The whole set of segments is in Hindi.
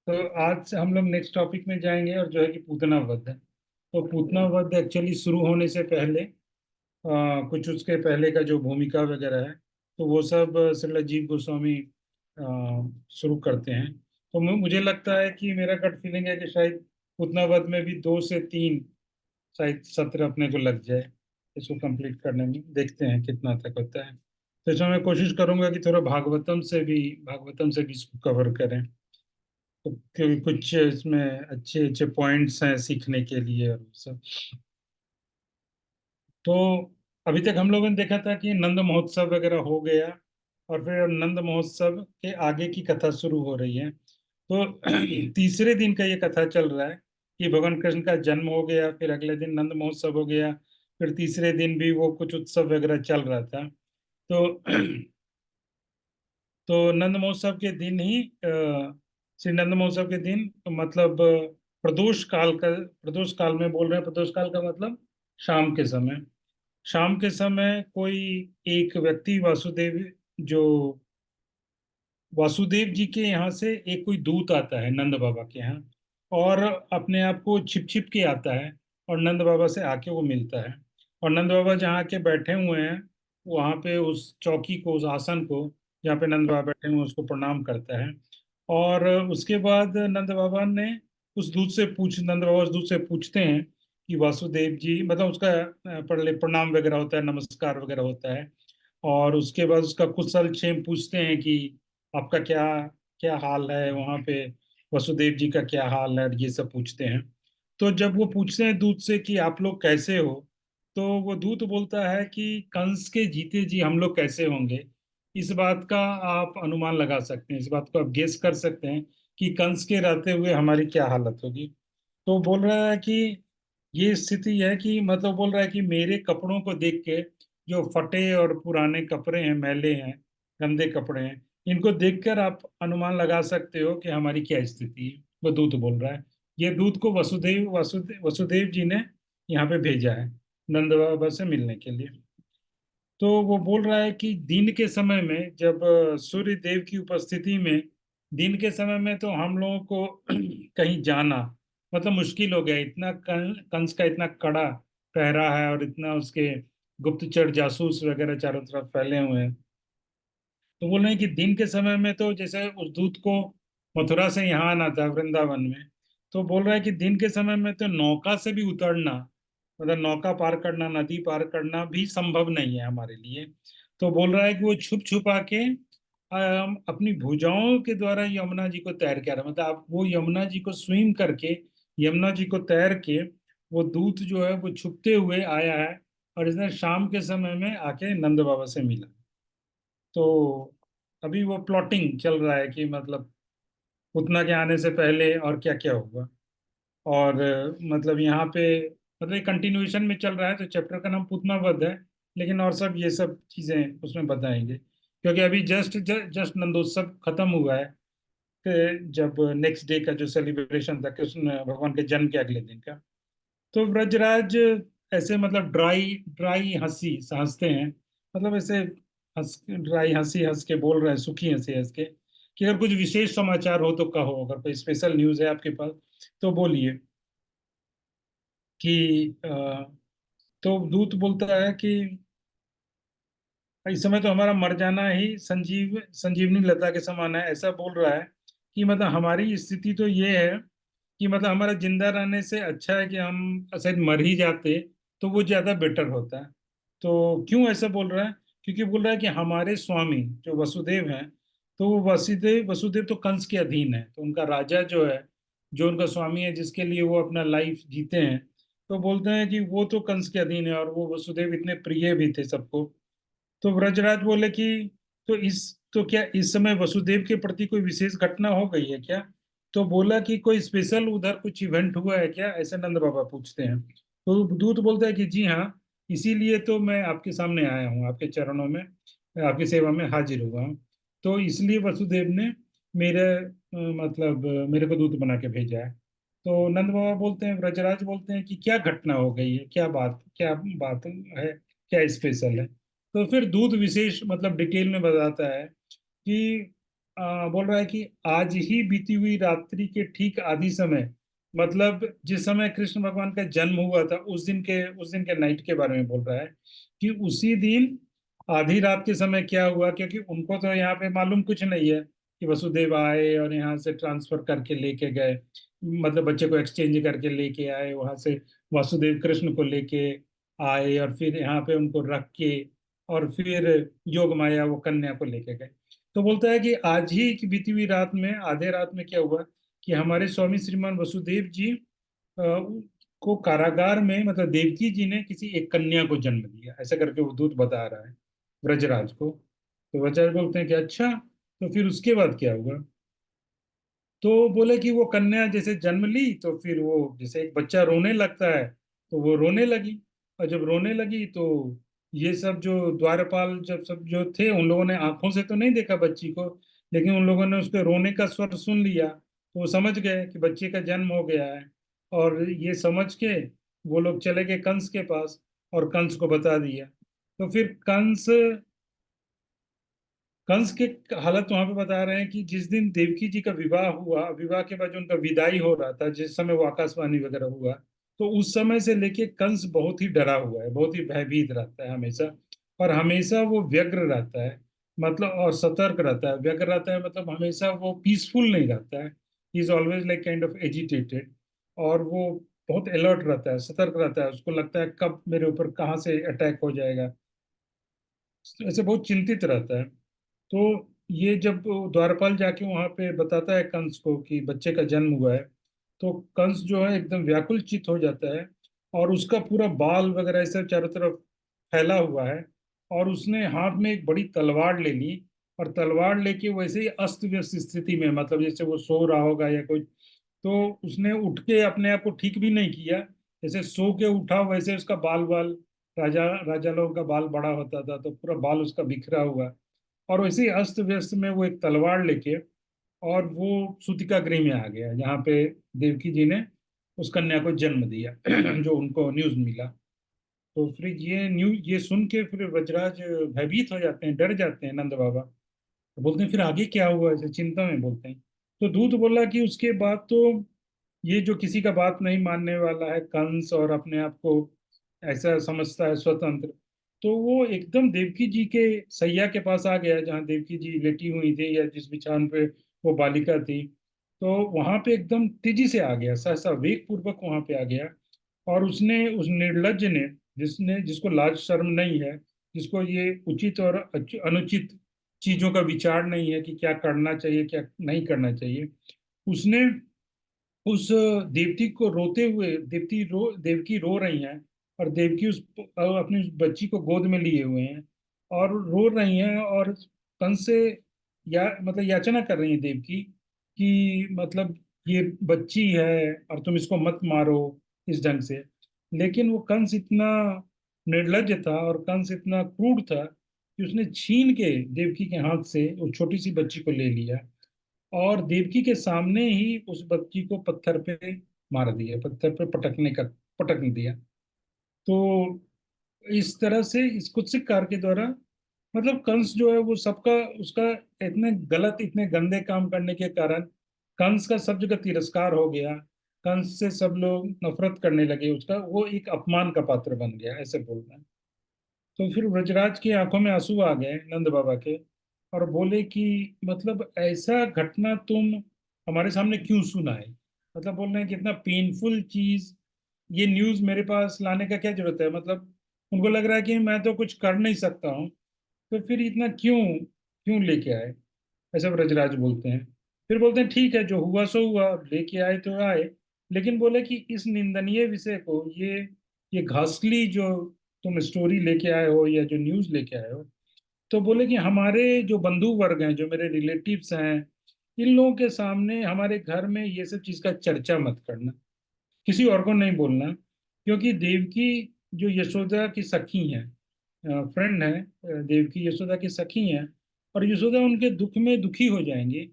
तो आज से हम लोग नेक्स्ट टॉपिक में जाएंगे और जो है कि पूतना वध है। तो पूतना वध एक्चुअली शुरू होने से पहले कुछ उसके पहले का जो भूमिका वगैरह है, तो वो सब श्री राजीव गोस्वामी शुरू करते हैं। तो मुझे लगता है कि मेरा गट फीलिंग है कि शायद पूतना वध में भी 2 से 3 शायद सत्र अपने को लग जाए इसको कंप्लीट करने में। देखते हैं कितना तक होता है। तो इसमें मैं कोशिश करूंगा कि थोड़ा भागवतम से भी इसको कवर करें। तो कुछ इसमें अच्छे अच्छे पॉइंट्स हैं सीखने के लिए और वो सब। तो अभी तक हम लोगों ने देखा था कि नंद महोत्सव वगैरह हो गया, और फिर नंद महोत्सव के आगे की कथा शुरू हो रही है। तो तीसरे दिन का ये कथा चल रहा है कि भगवान कृष्ण का जन्म हो गया, फिर अगले दिन नंद महोत्सव हो गया, फिर तीसरे दिन भी वो कुछ उत्सव वगैरह चल रहा था। तो तो नंद महोत्सव के दिन ही श्री नंद महोत्सव के दिन मतलब प्रदोष काल में बोल रहे हैं। प्रदोष काल का मतलब शाम के समय। शाम के समय कोई एक व्यक्ति जो वासुदेव जी के यहाँ से एक कोई दूत आता है नंद बाबा के यहाँ, और अपने आप को छिप छिप के आता है और नंद बाबा से आके वो मिलता है। और नंद बाबा जहाँ आके बैठे हुए हैं, वहाँ पे उस चौकी को, उस आसन को जहाँ पे नंद बाबा बैठे हुए हैं, उसको प्रणाम करता है। और उसके बाद नंद बाबा उस दूत से पूछते हैं कि वासुदेव जी, मतलब उसका पहले प्रणाम वगैरह होता है, नमस्कार वगैरह होता है। और उसके बाद उसका कुशल क्षेम पूछते हैं कि आपका क्या क्या हाल है वहाँ पे, वसुदेव जी का क्या हाल है, ये सब पूछते हैं। तो जब वो पूछते हैं दूत से कि आप लोग कैसे हो, तो वो दूत बोलता है कि कंस के जीते जी हम लोग कैसे होंगे। इस बात का आप अनुमान लगा सकते हैं, इस बात को आप गेस कर सकते हैं कि कंस के रहते हुए हमारी क्या हालत होगी। तो बोल रहा है कि ये स्थिति है कि, मतलब बोल रहा है कि मेरे कपड़ों को देख के, जो फटे और पुराने कपड़े हैं, मैले हैं, गंदे कपड़े हैं, इनको देखकर आप अनुमान लगा सकते हो कि हमारी क्या स्थिति है। वो दूत बोल रहा है। ये दूत को वसुदेव जी ने यहाँ पे भेजा है नंद बाबा से मिलने के लिए। तो वो बोल रहा है कि दिन के समय में जब सूर्य देव की उपस्थिति में, दिन के समय में तो हम लोगों को कहीं जाना मतलब मुश्किल हो गया। इतना कंस का इतना कड़ा पहरा है और इतना उसके गुप्तचर जासूस वगैरह चारों तरफ फैले हुए हैं। तो बोल रहे हैं कि दिन के समय में तो जैसे उस दूत को मथुरा से यहाँ आना था वृंदावन में, तो बोल रहा है कि दिन के समय में तो नौका से भी उतरना, मतलब नौका पार करना, नदी पार करना भी संभव नहीं है हमारे लिए। तो बोल रहा है कि वो छुप छुपा के अपनी भुजाओं के द्वारा यमुना जी को तैर के आ रहा है। मतलब आप वो यमुना जी को स्विम करके, यमुना जी को तैर के, वो दूत जो है वो छुपते हुए आया है और इसने शाम के समय में आके नंद बाबा से मिला। तो अभी वो प्लॉटिंग चल रहा है कि मतलब उतना के आने से पहले और क्या क्या होगा। और मतलब यहाँ पे मतलब कंटिन्यूएशन में चल रहा है, तो चैप्टर का नाम पूतना वध है, लेकिन और सब ये सब चीजें उसमें बताएंगे, क्योंकि अभी जस्ट जस्ट नंदोत्सव खत्म हुआ है कि जब नेक्स्ट डे का जो सेलिब्रेशन था कृष्ण भगवान के जन्म के अगले दिन का। तो ब्रजराज ऐसे मतलब ड्राई ड्राई हंसी हंसते हैं, मतलब ऐसे ड्राई हंसी हंस के बोल रहे हैं, सुखी हंसी हंस के, कि अगर कुछ विशेष समाचार हो तो कहो, अगर कोई स्पेशल न्यूज है आपके पास तो बोलिए। कि तो दूत बोलता है कि इस समय तो हमारा मर जाना ही संजीवनी लता के समान है। ऐसा बोल रहा है कि मतलब हमारी स्थिति तो ये है कि मतलब हमारा जिंदा रहने से अच्छा है कि हम शायद मर ही जाते, तो वो ज्यादा बेटर होता है। तो क्यों ऐसा बोल रहा है? क्योंकि बोल रहा है कि हमारे स्वामी जो वसुदेव हैं, तो वो वसुदेव वसुदेव तो कंस के अधीन है। तो उनका राजा जो है, जो उनका स्वामी है, जिसके लिए वो अपना लाइफ जीते हैं, तो बोलते हैं कि वो तो कंस के अधीन है, और वो वसुदेव इतने प्रिय भी थे सबको। तो व्रजराज बोले कि तो क्या इस समय वसुदेव के प्रति कोई विशेष घटना हो गई है क्या? तो बोला कि कोई स्पेशल उधर कुछ इवेंट हुआ है क्या, ऐसे नंद बाबा पूछते हैं। तो दूत बोलता है कि जी हाँ, इसीलिए तो मैं आपके सामने आया हूँ, आपके चरणों में, आपकी सेवा में हाजिर हुआ हूँ। तो इसलिए वसुदेव ने मेरे को दूत बना के भेजा है। तो नंद बाबा बोलते हैं, व्रजराज बोलते हैं कि क्या घटना हो गई है, क्या बात है, क्या स्पेशल है। तो फिर दूध विशेष मतलब डिटेल में बताता है कि बोल रहा है कि आज ही बीती हुई रात्रि के ठीक आधी समय, मतलब जिस समय कृष्ण भगवान का जन्म हुआ था उस दिन के नाइट के बारे में बोल रहा है कि उसी दिन आधी रात के समय क्या हुआ, क्योंकि उनको तो यहाँ पे मालूम कुछ नहीं है कि वसुदेव आए और यहाँ से ट्रांसफर करके लेके गए, मतलब बच्चे को एक्सचेंज करके लेके आए वहां से, वासुदेव कृष्ण को लेके आए और फिर यहाँ पे उनको रख के और फिर योग माया वो कन्या को लेके गए। तो बोलता है कि आज ही की बीती हुई रात में, आधे रात में क्या हुआ कि हमारे स्वामी श्रीमान वसुदेव जी को कारागार में, मतलब देवकी जी ने किसी एक कन्या को जन्म दिया, ऐसा करके वो दूत बता रहा है ब्रजराज को। तो ब्रजराज बोलते हैं कि अच्छा, तो फिर उसके बाद क्या हुआ। तो बोले कि वो कन्या जैसे जन्म ली तो फिर वो जैसे एक बच्चा रोने लगता है, तो वो रोने लगी। और जब रोने लगी तो ये सब जो द्वारपाल जब सब जो थे उन लोगों ने आंखों से तो नहीं देखा बच्ची को, लेकिन उन लोगों ने उसके रोने का स्वर सुन लिया, तो वो समझ गए कि बच्चे का जन्म हो गया है। और ये समझ के वो लोग चले गए कंस के पास और कंस को बता दिया। तो फिर कंस के हालत वहां पे बता रहे हैं कि जिस दिन देवकी जी का विवाह हुआ, विवाह के बाद जो उनका विदाई हो रहा था, जिस समय वो आकाशवाणी वगैरह हुआ, तो उस समय से लेके कंस बहुत ही डरा हुआ है, बहुत ही भयभीत रहता है हमेशा। और हमेशा वो व्यग्र रहता है, मतलब और सतर्क रहता है। व्यग्र रहता है मतलब हमेशा वो पीसफुल नहीं रहता है, he is always like kind of agitated. और वो बहुत अलर्ट रहता है, सतर्क रहता है, उसको लगता है कब मेरे ऊपर कहाँ से अटैक हो जाएगा, ऐसे बहुत चिंतित रहता है। तो ये जब द्वारपाल जाके वहां पे बताता है कंस को कि बच्चे का जन्म हुआ है, तो कंस जो है एकदम व्याकुल चित हो जाता है। और उसका पूरा बाल वगैरह सब चारों तरफ फैला हुआ है, और उसने हाथ में एक बड़ी तलवार ले ली। और तलवार लेके वैसे ही अस्त व्यस्त स्थिति में, मतलब जैसे वो सो रहा होगा या कुछ, तो उसने उठ के अपने आप को ठीक भी नहीं किया, जैसे सो के उठा वैसे उसका बाल बाल, राजा राजा लोगों का बाल बड़ा होता था तो पूरा बाल उसका बिखरा हुआ। और वैसे ही अस्त व्यस्त में वो एक तलवार लेके और वो सूतिका गृह में आ गया जहाँ पे देवकी जी ने उस कन्या को जन्म दिया जो उनको न्यूज मिला। तो फिर ये सुन के फिर वज्रराज भयभीत हो जाते हैं, डर जाते हैं नंद बाबा। तो बोलते हैं फिर आगे क्या हुआ, ऐसे चिंता में बोलते हैं। तो दूत बोला कि उसके बाद तो ये जो किसी का बात नहीं मानने वाला है कंस और अपने आप को ऐसा समझता है स्वतंत्र, तो वो एकदम देवकी जी के सैया के पास आ गया जहाँ देवकी जी लेटी हुई थी या जिस बिछावन पे वो बालिका थी। तो वहां पे एकदम तेजी से आ गया, सहसा वेग पूर्वक वहां पे आ गया। और उसने उस निर्लज्ज ने, जिसको लाज शर्म नहीं है, जिसको ये उचित और अनुचित चीजों का विचार नहीं है कि क्या करना चाहिए क्या नहीं करना चाहिए, उसने उस देवती को रोते हुए, देवकी रो रही हैं और देवकी अपनी उस बच्ची को गोद में लिए हुए हैं और रो रही हैं, और कंस से मतलब याचना कर रही है देवकी कि मतलब ये बच्ची है और तुम इसको मत मारो इस ढंग से। लेकिन वो कंस इतना निर्लज्ज था और कंस इतना क्रूर था कि उसने छीन के देवकी के हाथ से उस छोटी सी बच्ची को ले लिया और देवकी के सामने ही उस बच्ची को पत्थर पे मार दिया, पत्थर पे पटक दिया। तो इस तरह से इस कुत्सित कार्य के द्वारा, मतलब कंस जो है वो सबका, उसका इतने गलत इतने गंदे काम करने के कारण कंस का सब जगह तिरस्कार हो गया। कंस से सब लोग नफरत करने लगे, उसका वो एक अपमान का पात्र बन गया, ऐसे बोलना है। तो फिर ब्रजराज की आंखों में आंसू आ गए नंद बाबा के, और बोले कि मतलब ऐसा घटना तुम हमारे सामने क्यों सुनाए, मतलब बोल रहे हैं कितना पेनफुल चीज, ये न्यूज मेरे पास लाने का क्या जरूरत है, मतलब उनको लग रहा है कि मैं तो कुछ कर नहीं सकता हूँ, तो फिर इतना क्यों क्यों लेके आए, ऐसा ब्रजराज बोलते हैं। फिर बोलते हैं ठीक है जो हुआ सो हुआ, लेके आए तो आए, लेकिन बोले कि इस निंदनीय विषय को, ये घासली जो तुम स्टोरी लेके आए हो या जो न्यूज लेके आए हो, तो बोले कि हमारे जो बंधु वर्ग हैं, जो मेरे रिलेटिव्स हैं, इन लोगों के सामने हमारे घर में ये सब चीज का चर्चा मत करना, किसी और को नहीं बोलना, क्योंकि देवकी जो यशोदा की सखी हैं, फ्रेंड है, देवकी यशोदा की सखी हैं, और यशोदा उनके दुख में दुखी हो जाएंगी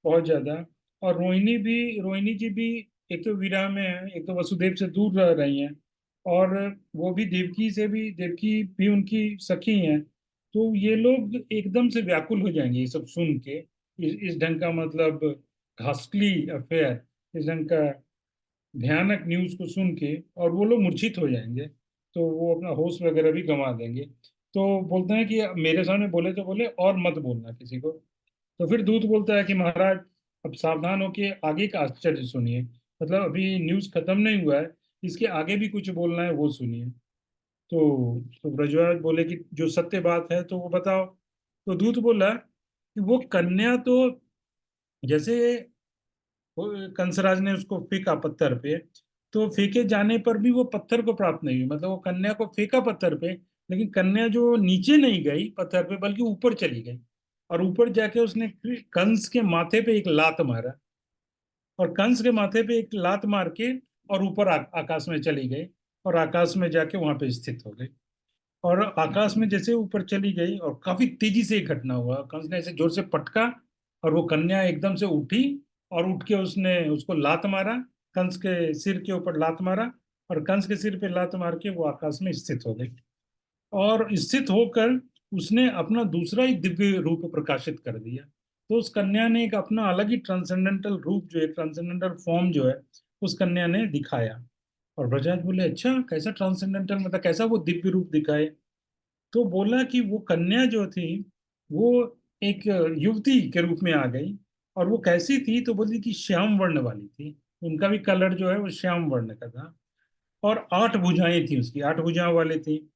बहुत ज्यादा। और रोहिणी जी भी एक तो विरह में है, एक तो वसुदेव से दूर रह रही हैं, और वो भी देवकी भी उनकी सखी हैं। तो ये लोग एकदम से व्याकुल हो जाएंगे ये सब सुन के, इस ढंग का मतलब घास्टली अफेयर, इस ढंग का भयानक न्यूज को सुन के और वो लोग मूर्छित हो जाएंगे, तो वो अपना होश वगैरह भी गंवा देंगे। तो बोलते हैं कि मेरे सामने बोले तो बोले, और मत बोलना किसी को। तो फिर दूत बोलता है कि महाराज, अब सावधान होके आगे का आश्चर्य सुनिए, मतलब अभी न्यूज खत्म नहीं हुआ है, इसके आगे भी कुछ बोलना है वो सुनिए। तो ब्रजराज बोले कि जो सत्य बात है तो वो बताओ। तो दूत बोला कि वो कन्या तो जैसे वो कंसराज ने उसको फेंका पत्थर पे, तो फेंके जाने पर भी वो पत्थर को प्राप्त नहीं हुई, मतलब वो कन्या को फेंका पत्थर पे, लेकिन कन्या जो नीचे नहीं गई पत्थर पे बल्कि ऊपर चली गई। और ऊपर जाके उसने कंस के माथे पे एक लात मारा, और कंस के माथे पे एक लात मार के और ऊपर आकाश में चली गई, और आकाश में जाके वहां पे स्थित हो गई। और आकाश में जैसे ऊपर चली गई और काफी तेजी से एक घटना हुआ, कंस ने ऐसे जोर से पटका और वो कन्या एकदम से उठी, और उठ के उसने उसको लात मारा, कंस के सिर के ऊपर लात मारा, और कंस के सिर पे लात मार के वो आकाश में स्थित हो गई। और स्थित होकर उसने अपना दूसरा ही दिव्य रूप प्रकाशित कर दिया। तो उस कन्या ने एक अपना अलग ही ट्रांसेंडेंटल रूप जो है, ट्रांसेंडेंटल फॉर्म जो है, उस कन्या ने दिखाया। और ब्रजराज बोले, अच्छा कैसा ट्रांसेंडेंटल, मतलब कैसा वो दिव्य रूप दिखाए। तो बोला कि वो कन्या जो थी वो एक युवती के रूप में आ गई। और वो कैसी थी, तो बोली कि श्याम वर्ण वाली थी, उनका भी कलर जो है वो श्याम वर्ण का था। और 8 भुजाएं थी, उसकी 8 भुजाओं वाली थी।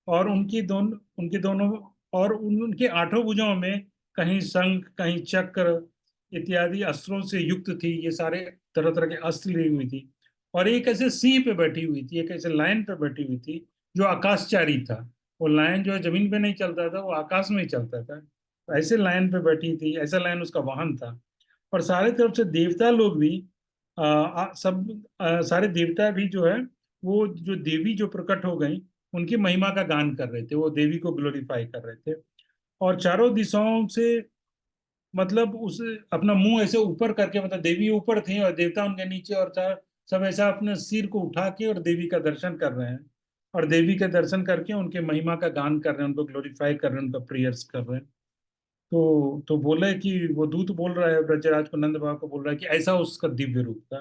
और उनके दोनों, और उनके 8 भुजाओं में कहीं शंख कहीं चक्र इत्यादि अस्त्रों से युक्त थी, ये सारे तरह तरह के अस्त्र ली हुई थी। और एक ऐसे सिंह पे बैठी हुई थी, एक ऐसे लायन पे बैठी हुई थी जो आकाशचारी था। वो लायन जो है जमीन पे नहीं चलता था, वो आकाश में ही चलता था। तो ऐसे लायन पे बैठी थी, ऐसा लायन उसका वाहन था। और सारे तरफ से देवता लोग भी सारे देवता भी जो है, वो जो देवी जो प्रकट हो गई उनकी महिमा का गान कर रहे थे, वो देवी को ग्लोरीफाई कर रहे थे। और चारों दिशाओं से, मतलब उस अपना मुंह ऐसे ऊपर करके, मतलब देवी ऊपर थी और देवता उनके नीचे, और सब ऐसा अपने सिर को उठा के और देवी का दर्शन कर रहे हैं। और देवी का दर्शन करके उनके महिमा का गान कर रहे हैं, उनको ग्लोरीफाई कर रहे हैं, उनका प्रेयर्स कर रहे हैं। तो बोले कि वो दूत बोल रहा है ब्रजराज को, नंद बाबा को बोल रहा है कि ऐसा उसका दिव्य रूप था।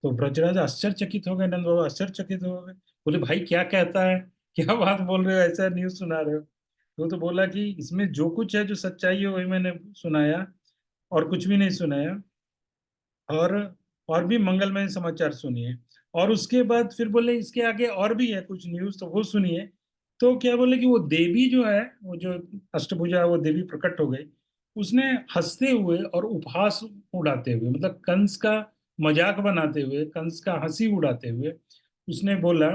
तो ब्रजराज आश्चर्यचकित हो गए, नंद बाबा आश्चर्यचकित हो गए, बोले भाई क्या कहता है, क्या बात बोल रहे हो, ऐसा न्यूज सुना रहे हो। तो बोला कि इसमें जो कुछ है, जो सच्चाई है वही मैंने सुनाया, और कुछ भी नहीं सुनाया। और और भी मंगलमय समाचार सुनिए। और उसके बाद फिर बोले इसके आगे और भी है कुछ न्यूज, तो वो सुनिए। तो क्या बोले कि वो देवी जो है, वो जो अष्टभुजा वो देवी प्रकट हो गई, उसने हंसते हुए और उपहास उड़ाते हुए, मतलब कंस का मजाक बनाते हुए, कंस का हंसी उड़ाते हुए, उसने बोला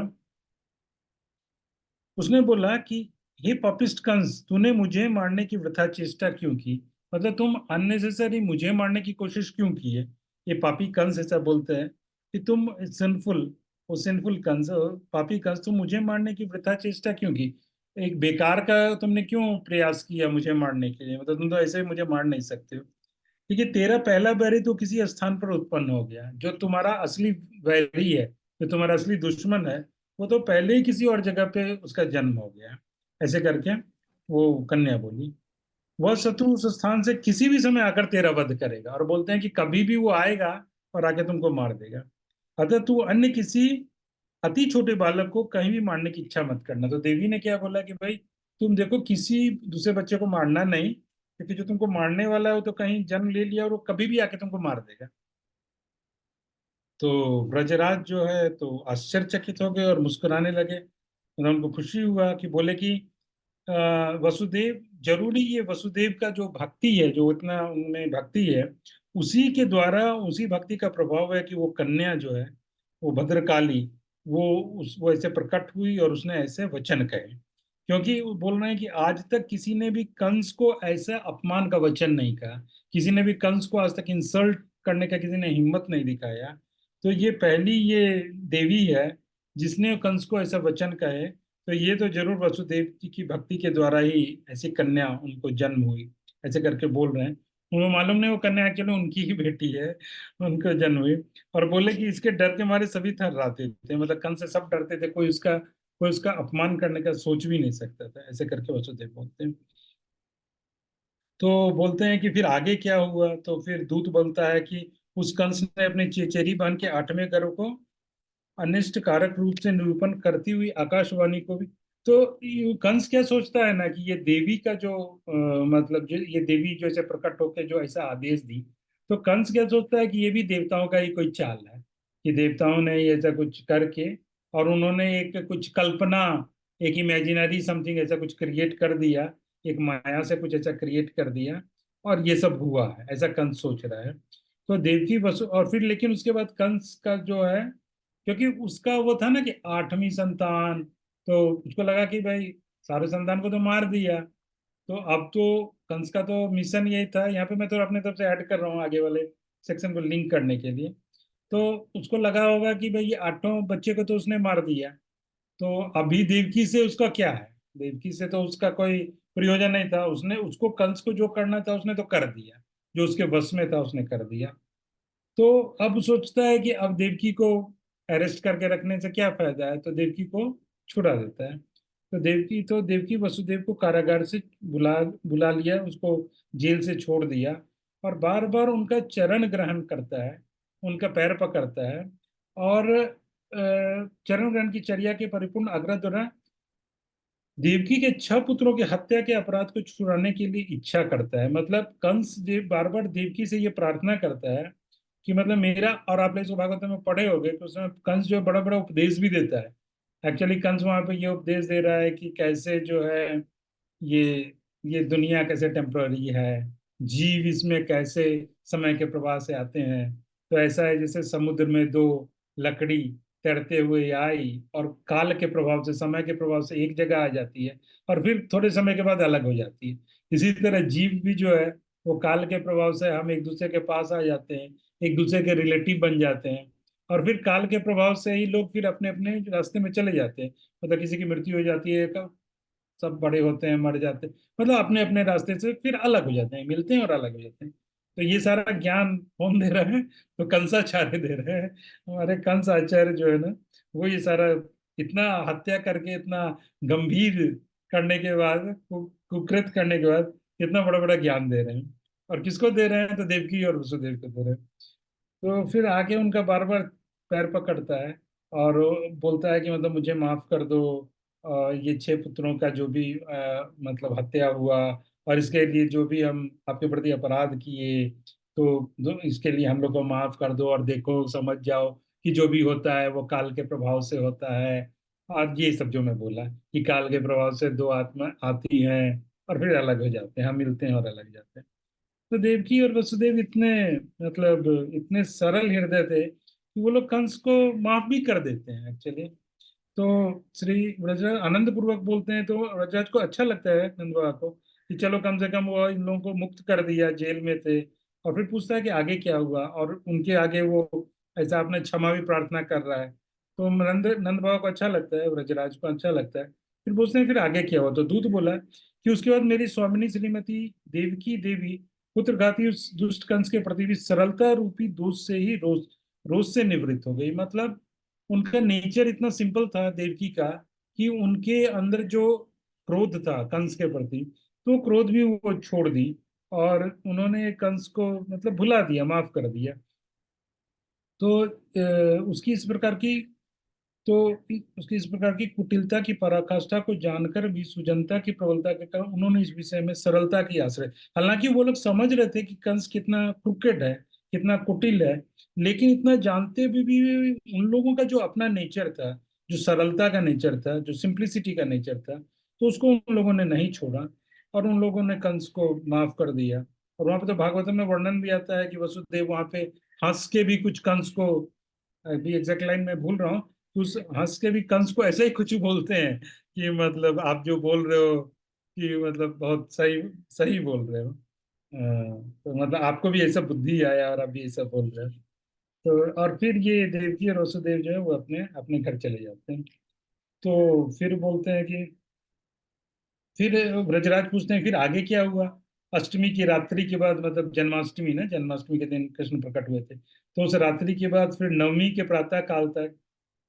उसने बोला कि हे पापिष्ट कंस, तूने मुझे मारने की वृथा चेष्टा क्यों की, मतलब तुम अननेसेसरी मुझे मारने की कोशिश क्यों की है। ये पापी कंस ऐसा बोलते हैं कि तुम सिंफुल, वो सिंफुल कंस, पापी कंस, तुम मुझे मारने की वृथा चेष्टा क्यों की। एक बेकार का तुमने क्यों प्रयास किया मुझे मारने के लिए, मतलब तुम तो ऐसे मुझे मार नहीं सकते हो। क्योंकि तेरा पहला बैरी तो किसी स्थान पर उत्पन्न हो गया, जो तुम्हारा असली वैरी है, जो तुम्हारा असली दुश्मन है, वो तो पहले ही किसी और जगह पे उसका जन्म हो गया। ऐसे करके वो कन्या बोली, वह शत्रु उस स्थान से किसी भी समय आकर तेरा वध करेगा, और बोलते हैं कि कभी भी वो आएगा और आके तुमको मार देगा। अतः तू अन्य किसी अति छोटे बालक को कहीं भी मारने की इच्छा मत करना। तो देवी ने क्या बोला कि भाई तुम देखो, किसी दूसरे बच्चे को मारना नहीं, क्योंकि जो तुमको मारने वाला है वो तो कहीं जन्म ले लिया और वो कभी भी आके तुमको मार देगा। तो ब्रजराज जो है तो आश्चर्यचकित हो गए और मुस्कुराने लगे, मतलब उनको खुशी हुआ कि बोले कि अ, वसुदेव, जरूरी ये वसुदेव का जो भक्ति है, जो इतना उनमें भक्ति है, उसी के द्वारा, उसी भक्ति का प्रभाव है कि वो कन्या जो है, वो भद्रकाली, वो वो ऐसे प्रकट हुई और उसने ऐसे वचन कहे। क्योंकि वो बोल रहे हैं कि आज तक किसी ने भी कंस को ऐसा अपमान का वचन नहीं कहा, किसी ने भी कंस को आज तक इंसल्ट करने का किसी ने हिम्मत नहीं दिखाया। तो ये पहली ये देवी है जिसने कंस को ऐसा वचन कहे। तो ये तो जरूर वसुदेव जी की भक्ति के द्वारा ही ऐसी कन्या उनको जन्म हुई, ऐसे करके बोल रहे हैं। उनको मालूम नहीं वो कन्या एक्चुअली उनकी ही बेटी है, उनको जन्म हुई। और बोले कि इसके डर के मारे सभी थर्राते थे, मतलब कंस से सब डरते थे, कोई उसका अपमान करने का सोच भी नहीं सकता था, ऐसे करके वसुदेव बोलते हैं। तो बोलते हैं कि फिर आगे क्या हुआ, तो फिर दूत बोलता है कि उस कंस ने अपनी चेचरी बांध के 8वें गर्भ को अनिष्ट कारक रूप से निरूपण करती हुई आकाशवाणी को भी। तो ये कंस क्या सोचता है ना कि ये देवी का जो मतलब जो ये देवी जो ऐसे प्रकट होकर जो ऐसा आदेश दी, तो कंस क्या सोचता है कि ये भी देवताओं का ही कोई चाल है, कि देवताओं ने ये ऐसा कुछ करके और उन्होंने एक कुछ कल्पना, एक इमेजिनरी समथिंग ऐसा कुछ क्रिएट कर दिया, एक माया से कुछ ऐसा क्रिएट कर दिया और ये सब हुआ है, ऐसा कंस सोच रहा है। तो देवकी वसु और फिर लेकिन उसके बाद कंस का जो है, क्योंकि उसका वो था ना कि 8वीं संतान, तो उसको लगा कि भाई सारे संतान को तो मार दिया, तो अब तो कंस का तो मिशन यही था। यहाँ पे मैं तो अपने तरफ से ऐड कर रहा हूँ आगे वाले सेक्शन को लिंक करने के लिए। तो उसको लगा होगा कि भाई ये 8 बच्चे को तो उसने मार दिया, तो अभी देवकी से उसका क्या है, देवकी से तो उसका कोई प्रयोजन नहीं था, उसने उसको कंस को जो करना था उसने तो कर दिया, जो उसके वश में था उसने कर दिया। तो अब सोचता है कि अब देवकी को अरेस्ट करके रखने से क्या फायदा है, तो देवकी को छुड़ा देता है। तो देवकी वसुदेव को कारागार से बुला बुला लिया, उसको जेल से छोड़ दिया और बार बार उनका चरण ग्रहण करता है, उनका पैर पकड़ता है और चरण ग्रहण की चर्या के परिपूर्ण आग्रह द्वारा देवकी के 6 पुत्रों की हत्या के अपराध को छुड़ाने के लिए इच्छा करता है। मतलब कंस देव बार बार देवकी से ये प्रार्थना करता है कि मतलब मेरा, और आप लोग इसको भागवत में पढ़े होंगे तो उसमें कंस जो बड़ा बड़ा उपदेश भी देता है। एक्चुअली कंस वहां पे ये उपदेश दे रहा है कि कैसे जो है ये ये दुनिया कैसे टेम्पररी है, जीव इसमें कैसे समय के प्रवाह से आते हैं। तो ऐसा है जैसे समुद्र में दो लकड़ी तैरते हुए आई और काल के प्रभाव से, समय के प्रभाव से एक जगह आ जाती है और फिर थोड़े समय के बाद अलग हो जाती है। इसी तरह जीव भी जो है वो काल के प्रभाव से हम एक दूसरे के पास आ जाते हैं, एक दूसरे के रिलेटिव बन जाते हैं और फिर काल के प्रभाव से ही लोग फिर अपने अपने रास्ते में चले जाते हैं। मतलब किसी की मृत्यु हो जाती है, सब बड़े होते हैं, मर जाते हैं, मतलब अपने अपने रास्ते से फिर अलग हो जाते हैं, मिलते हैं और अलग हो जाते हैं। तो ये सारा ज्ञान कौन दे रहा है, तो कंसाचार्य दे रहे हैं। हमारे कंस आचार्य जो है ना, वो ये सारा इतना हत्या करके इतना गंभीर करने के बाद, कुकृत करने के बाद इतना बड़ा बड़ा ज्ञान दे रहे हैं। और किसको दे रहे हैं, तो देवकी और वसुदेव को दे रहे हैं। तो फिर आके उनका बार बार पैर पकड़ता है और वो बोलता है कि मतलब मुझे माफ कर दो, ये 6 पुत्रों का जो भी मतलब हत्या हुआ और इसके लिए जो भी हम आपके प्रति अपराध किए, तो इसके लिए हम लोग को माफ कर दो और देखो समझ जाओ कि जो भी होता है वो काल के प्रभाव से होता है। और ये सब जो मैं बोला कि काल के प्रभाव से दो आत्मा आती हैं और फिर अलग हो जाते हैं, हम मिलते हैं और अलग जाते हैं। तो देवकी और वसुदेव इतने मतलब इतने सरल हृदय थे कि वो लोग कंस को माफ भी कर देते हैं एक्चुअली। तो श्री ब्रजराज आनंद पूर्वक बोलते हैं, तो ब्रजराज को अच्छा लगता है नंद बाबा को कि चलो कम से कम वो इन लोगों को मुक्त कर दिया, जेल में थे। और फिर पूछता है कि आगे क्या हुआ, और उनके आगे वो ऐसा अपने क्षमा भी प्रार्थना कर रहा है। तो नंद नंद बाबा को अच्छा लगता है, ब्रजराज को अच्छा लगता है। फिर पूछते हैं फिर आगे क्या हुआ, तो दूत बोला कि उसके बाद मेरी स्वामिनी श्रीमती देवकी देवी पुत्रघाती उस दुष्ट कंस के प्रति भी सरलता रूपी दोष से ही रोज रोज से निवृत्त हो गई। मतलब उनका नेचर इतना सिंपल था देवकी का कि उनके अंदर जो क्रोध था कंस के प्रति, तो क्रोध भी वो छोड़ दी और उन्होंने कंस को मतलब भुला दिया, माफ कर दिया। तो उसकी इस प्रकार की तो उसकी इस प्रकार की कुटिलता की पराकाष्ठा को जानकर भी सुजनता की प्रबलता के कारण उन्होंने इस विषय में सरलता की आश्रय। हालांकि वो लोग समझ रहे थे कि कंस कितना क्रुकेड है, कितना कुटिल है, लेकिन इतना जानते भी उन लोगों का जो अपना नेचर था, जो सरलता का नेचर था, जो सिंप्लिसिटी का नेचर था, तो उसको उन लोगों ने नहीं छोड़ा और उन लोगों ने कंस को माफ कर दिया। और वहां पे तो भागवत में वर्णन भी आता है कि वसुदेव वहां पे हंस के भी कुछ कंस को, अभी एग्जैक्ट लाइन में भूल रहा हूँ, उस हंस के भी कंस को ऐसे ही कुछ बोलते हैं कि मतलब आप जो बोल रहे हो कि मतलब बहुत सही सही बोल रहे हो। तो मतलब आपको भी ऐसा बुद्धि आया और आप भी ऐसा बोल रहे हो। तो और फिर ये देवकी और वसुदेव जो है वो अपने अपने घर चले जाते हैं। तो फिर बोलते हैं कि फिर ब्रजराज पूछते हैं फिर आगे क्या हुआ। अष्टमी की रात्रि के बाद, मतलब जन्माष्टमी ना, जन्माष्टमी के दिन कृष्ण प्रकट हुए थे, तो उस रात्रि के बाद फिर नवमी के प्रातः काल तक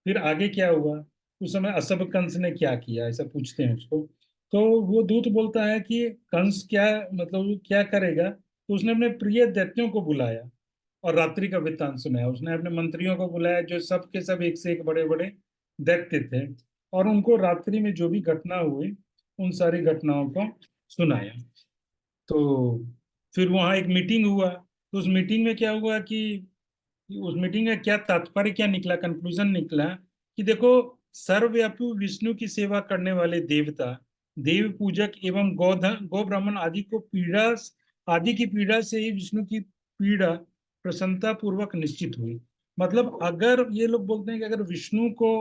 फिर आगे क्या हुआ, उस समय असभ कंस ने क्या किया, ऐसा पूछते हैं उसको। तो वो दूत बोलता है कि कंस क्या, मतलब क्या करेगा, तो उसने अपने प्रिय दैत्यों को बुलाया और रात्रि का वृत्तांत सुनाया। उसने अपने मंत्रियों को बुलाया जो सब के सब एक से एक बड़े बड़े दैत्य थे, और उनको रात्रि में जो भी घटना हुई उन सारी घटनाओं को सुनाया। तो फिर वहां एक मीटिंग हुआ, तो उस मीटिंग में क्या हुआ कि उस मीटिंग में क्या तात्पर्य क्या निकला, कंक्लूजन निकला कि देखो, सर्वव्यापी विष्णु की सेवा करने वाले देवता, देव पूजक एवं गौधन गौ ब्राह्मण आदि को पीड़ा, आदि की पीड़ा से ही विष्णु की पीड़ा प्रसन्नता पूर्वक निश्चित हुई। मतलब अगर ये लोग बोलते हैं कि अगर विष्णु को,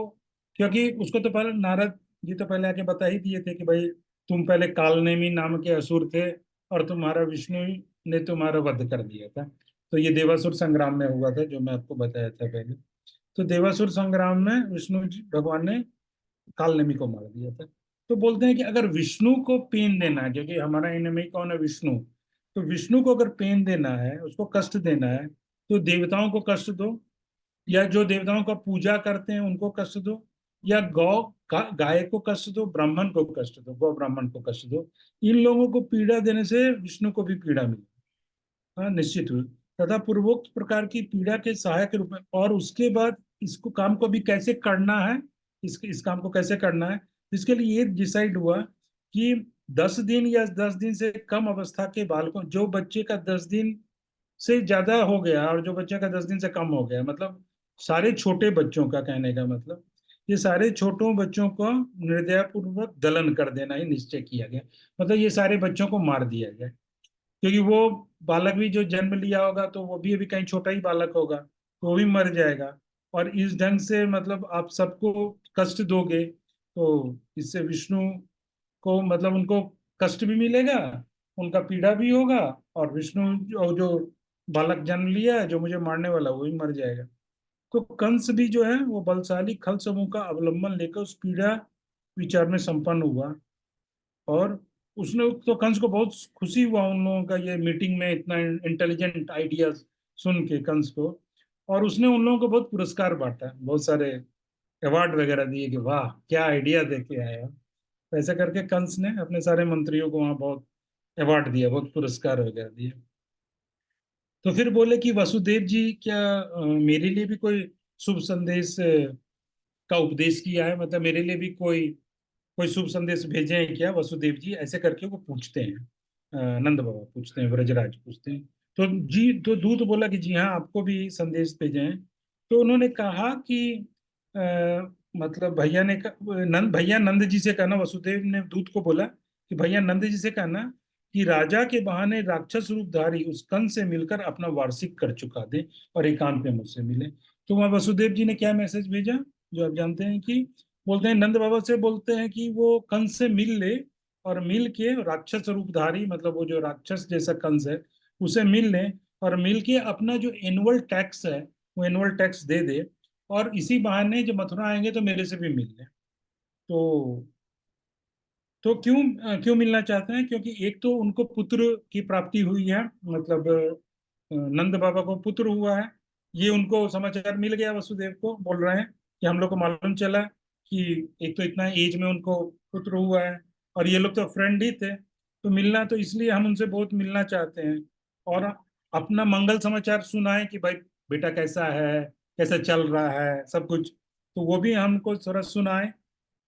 क्योंकि उसको तो पहले नारद जी तो पहले आके बता ही दिए थे कि भाई तुम पहले कालनेमी नाम के असुर थे और तुम्हारा विष्णु ने तुम्हारा वध कर दिया था। तो ये देवासुर संग्राम में हुआ था जो मैं आपको बताया था पहले। तो देवासुर संग्राम में विष्णु जी भगवान ने कालनेमी को मार दिया था। तो बोलते हैं कि अगर विष्णु को पेन देना है, क्योंकि हमारा एनिमी कौन है, विष्णु, तो विष्णु को अगर पेन देना है, उसको कष्ट देना है, तो देवताओं को कष्ट दो, या जो देवताओं का पूजा करते हैं उनको कष्ट दो, या गाय को कष्ट दो, ब्राह्मण को कष्ट दो, गौ ब्राह्मण को कष्ट दो। इन लोगों को पीड़ा देने से विष्णु को भी पीड़ा मिली, हाँ निश्चित हुई। तथा पूर्वोक्त प्रकार की पीड़ा के सहायक के रूप में, और उसके बाद इसको काम को भी कैसे करना है, इस काम को कैसे करना है, इसके लिए ये डिसाइड हुआ कि 10 दिन या 10 दिन से कम अवस्था के बालकों, जो बच्चे का 10 दिन से ज्यादा हो गया और जो बच्चे का 10 दिन से कम हो गया, मतलब सारे छोटे बच्चों का, कहने का मतलब ये सारे छोटों बच्चों को निर्दयपूर्वक दलन कर देना ही निश्चय किया गया। मतलब ये सारे बच्चों को मार दिया गया, क्योंकि वो बालक भी जो जन्म लिया होगा तो वो भी अभी कहीं छोटा ही बालक होगा, तो वो भी मर जाएगा। और इस ढंग से मतलब आप सबको कष्ट दोगे, तो इससे विष्णु को मतलब उनको कष्ट भी मिलेगा, उनका पीड़ा भी होगा, और विष्णु जो बालक जन्म लिया है जो मुझे मारने वाला वो भी मर जाएगा। तो कंस भी जो है वो बलशाली खल समूह का अवलंबन लेकर उस पीड़ा विचार में संपन्न हुआ। और उसने तो कंस को बहुत खुशी हुआ उन लोगों का ये मीटिंग में इतना इंटेलिजेंट आइडियाज सुन के कंस को, और उसने उन लोगों को बहुत पुरस्कार बांटा, बहुत सारे अवार्ड वगैरह दिए कि वाह क्या आइडिया दे के आया। तो ऐसा करके कंस ने अपने सारे मंत्रियों को वहां बहुत अवार्ड दिया, बहुत पुरस्कार वगैरह दिए। तो फिर बोले कि वसुदेव जी क्या मेरे लिए भी कोई शुभ संदेश का उपदेश किया है, मतलब मेरे लिए भी कोई कोई शुभ संदेश भेजे हैं क्या वसुदेव जी, ऐसे करके वो पूछते हैं। नंद बाबा पूछते हैं, ब्रजराज पूछते हैं। तो जी, तो दूत बोला कि जी हाँ आपको भी संदेश भेजे हैं। तो उन्होंने कहा कि अ, मतलब भैया ने नंद भैया नंद जी से कहना, वसुदेव ने दूत को बोला कि भैया नंद जी से कहना कि राजा के बहाने राक्षस रूपधारी उस कंस से मिलकर अपना वार्षिक कर चुका दे और एकांत में मुझसे मिले। तो वहाँ वसुदेव जी ने क्या मैसेज भेजा, जो आप जानते हैं कि बोलते हैं नंद बाबा से बोलते हैं कि वो कंस से मिल ले, और मिल के राक्षस रूपधारी, मतलब वो जो राक्षस जैसा कंस है उसे मिल ले, और मिल के अपना जो एनुअल टैक्स है वो एनुअल टैक्स दे दे, और इसी बहाने जब मथुरा आएंगे तो मेरे से भी मिल ले। तो क्यों क्यों मिलना चाहते हैं, क्योंकि एक तो उनको पुत्र की प्राप्ति हुई है, मतलब नंद बाबा को पुत्र हुआ है, ये उनको समाचार मिल गया, वसुदेव को बोल रहे हैं कि हम लोग को मालूम चला कि एक तो इतना एज में उनको पुत्र हुआ है, और ये लोग तो फ्रेंड ही थे, तो मिलना, तो इसलिए हम उनसे बहुत मिलना चाहते हैं, और अपना मंगल समाचार सुनाए कि भाई बेटा कैसा है, कैसा चल रहा है सब कुछ, तो वो भी हमको थोड़ा सुनाए।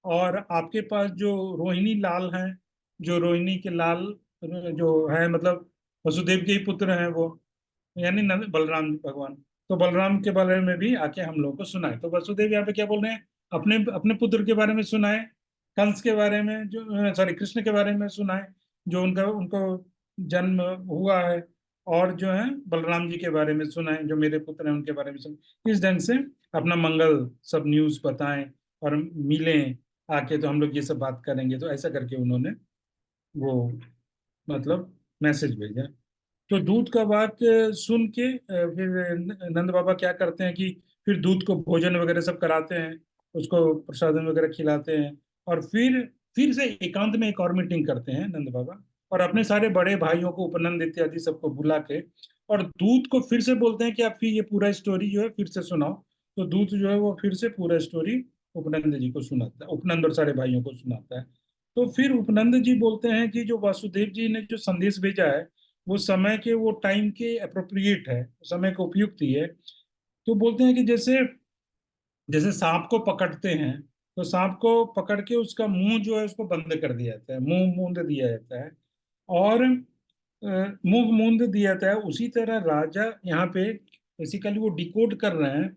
और आपके पास जो रोहिणी लाल हैं, जो रोहिणी के लाल जो है, मतलब वसुदेव के ही पुत्र हैं वो, यानी नंद बलराम भगवान, तो बलराम के बारे में भी आके हम लोगों को सुनाए। तो वसुदेव यहाँ पे क्या बोल रहे हैं, अपने अपने पुत्र के बारे में सुनाए, कंस के बारे में जो, सॉरी कृष्ण के बारे में सुनाए जो उनका उनको जन्म हुआ है, और जो है बलराम जी के बारे में सुनाए जो मेरे पुत्र हैं उनके बारे में सुनाए, इस ढंग से अपना मंगल सब न्यूज बताएं, और मिलें आके, तो हम लोग ये सब बात करेंगे, तो ऐसा करके उन्होंने वो मतलब मैसेज भेजा। तो दूध का वाक्य सुन के फिर नंद बाबा क्या करते हैं कि फिर दूध को भोजन वगैरह सब कराते हैं, उसको प्रसादन वगैरह खिलाते हैं, और फिर से एकांत में एक और मीटिंग करते हैं नंद बाबा, और अपने सारे बड़े भाइयों को उपनंद इत्यादि सबको बुला के, और दूध को फिर से बोलते हैं कि आप फिर ये पूरा स्टोरी जो है फिर से सुनाओ। तो दूध जो है वो फिर से पूरा स्टोरी उपनंद जी को सुनाता है, उपनंद और सारे भाइयों को सुनाता है। तो फिर उपनंद जी बोलते हैं कि जो वासुदेव जी ने जो संदेश भेजा है वो समय के, वो टाइम के अप्रोप्रिएट है, समय के उपयुक्त ही है। तो बोलते हैं कि जैसे जैसे सांप को पकड़ते हैं, तो सांप को पकड़ के उसका मुंह जो है उसको बंद कर दिया जाता है, मुंह मूंद दिया जाता है, और मुंह मूंद दिया जाता है। उसी तरह राजा यहाँ पे बेसिकली वो डिकोड कर रहे हैं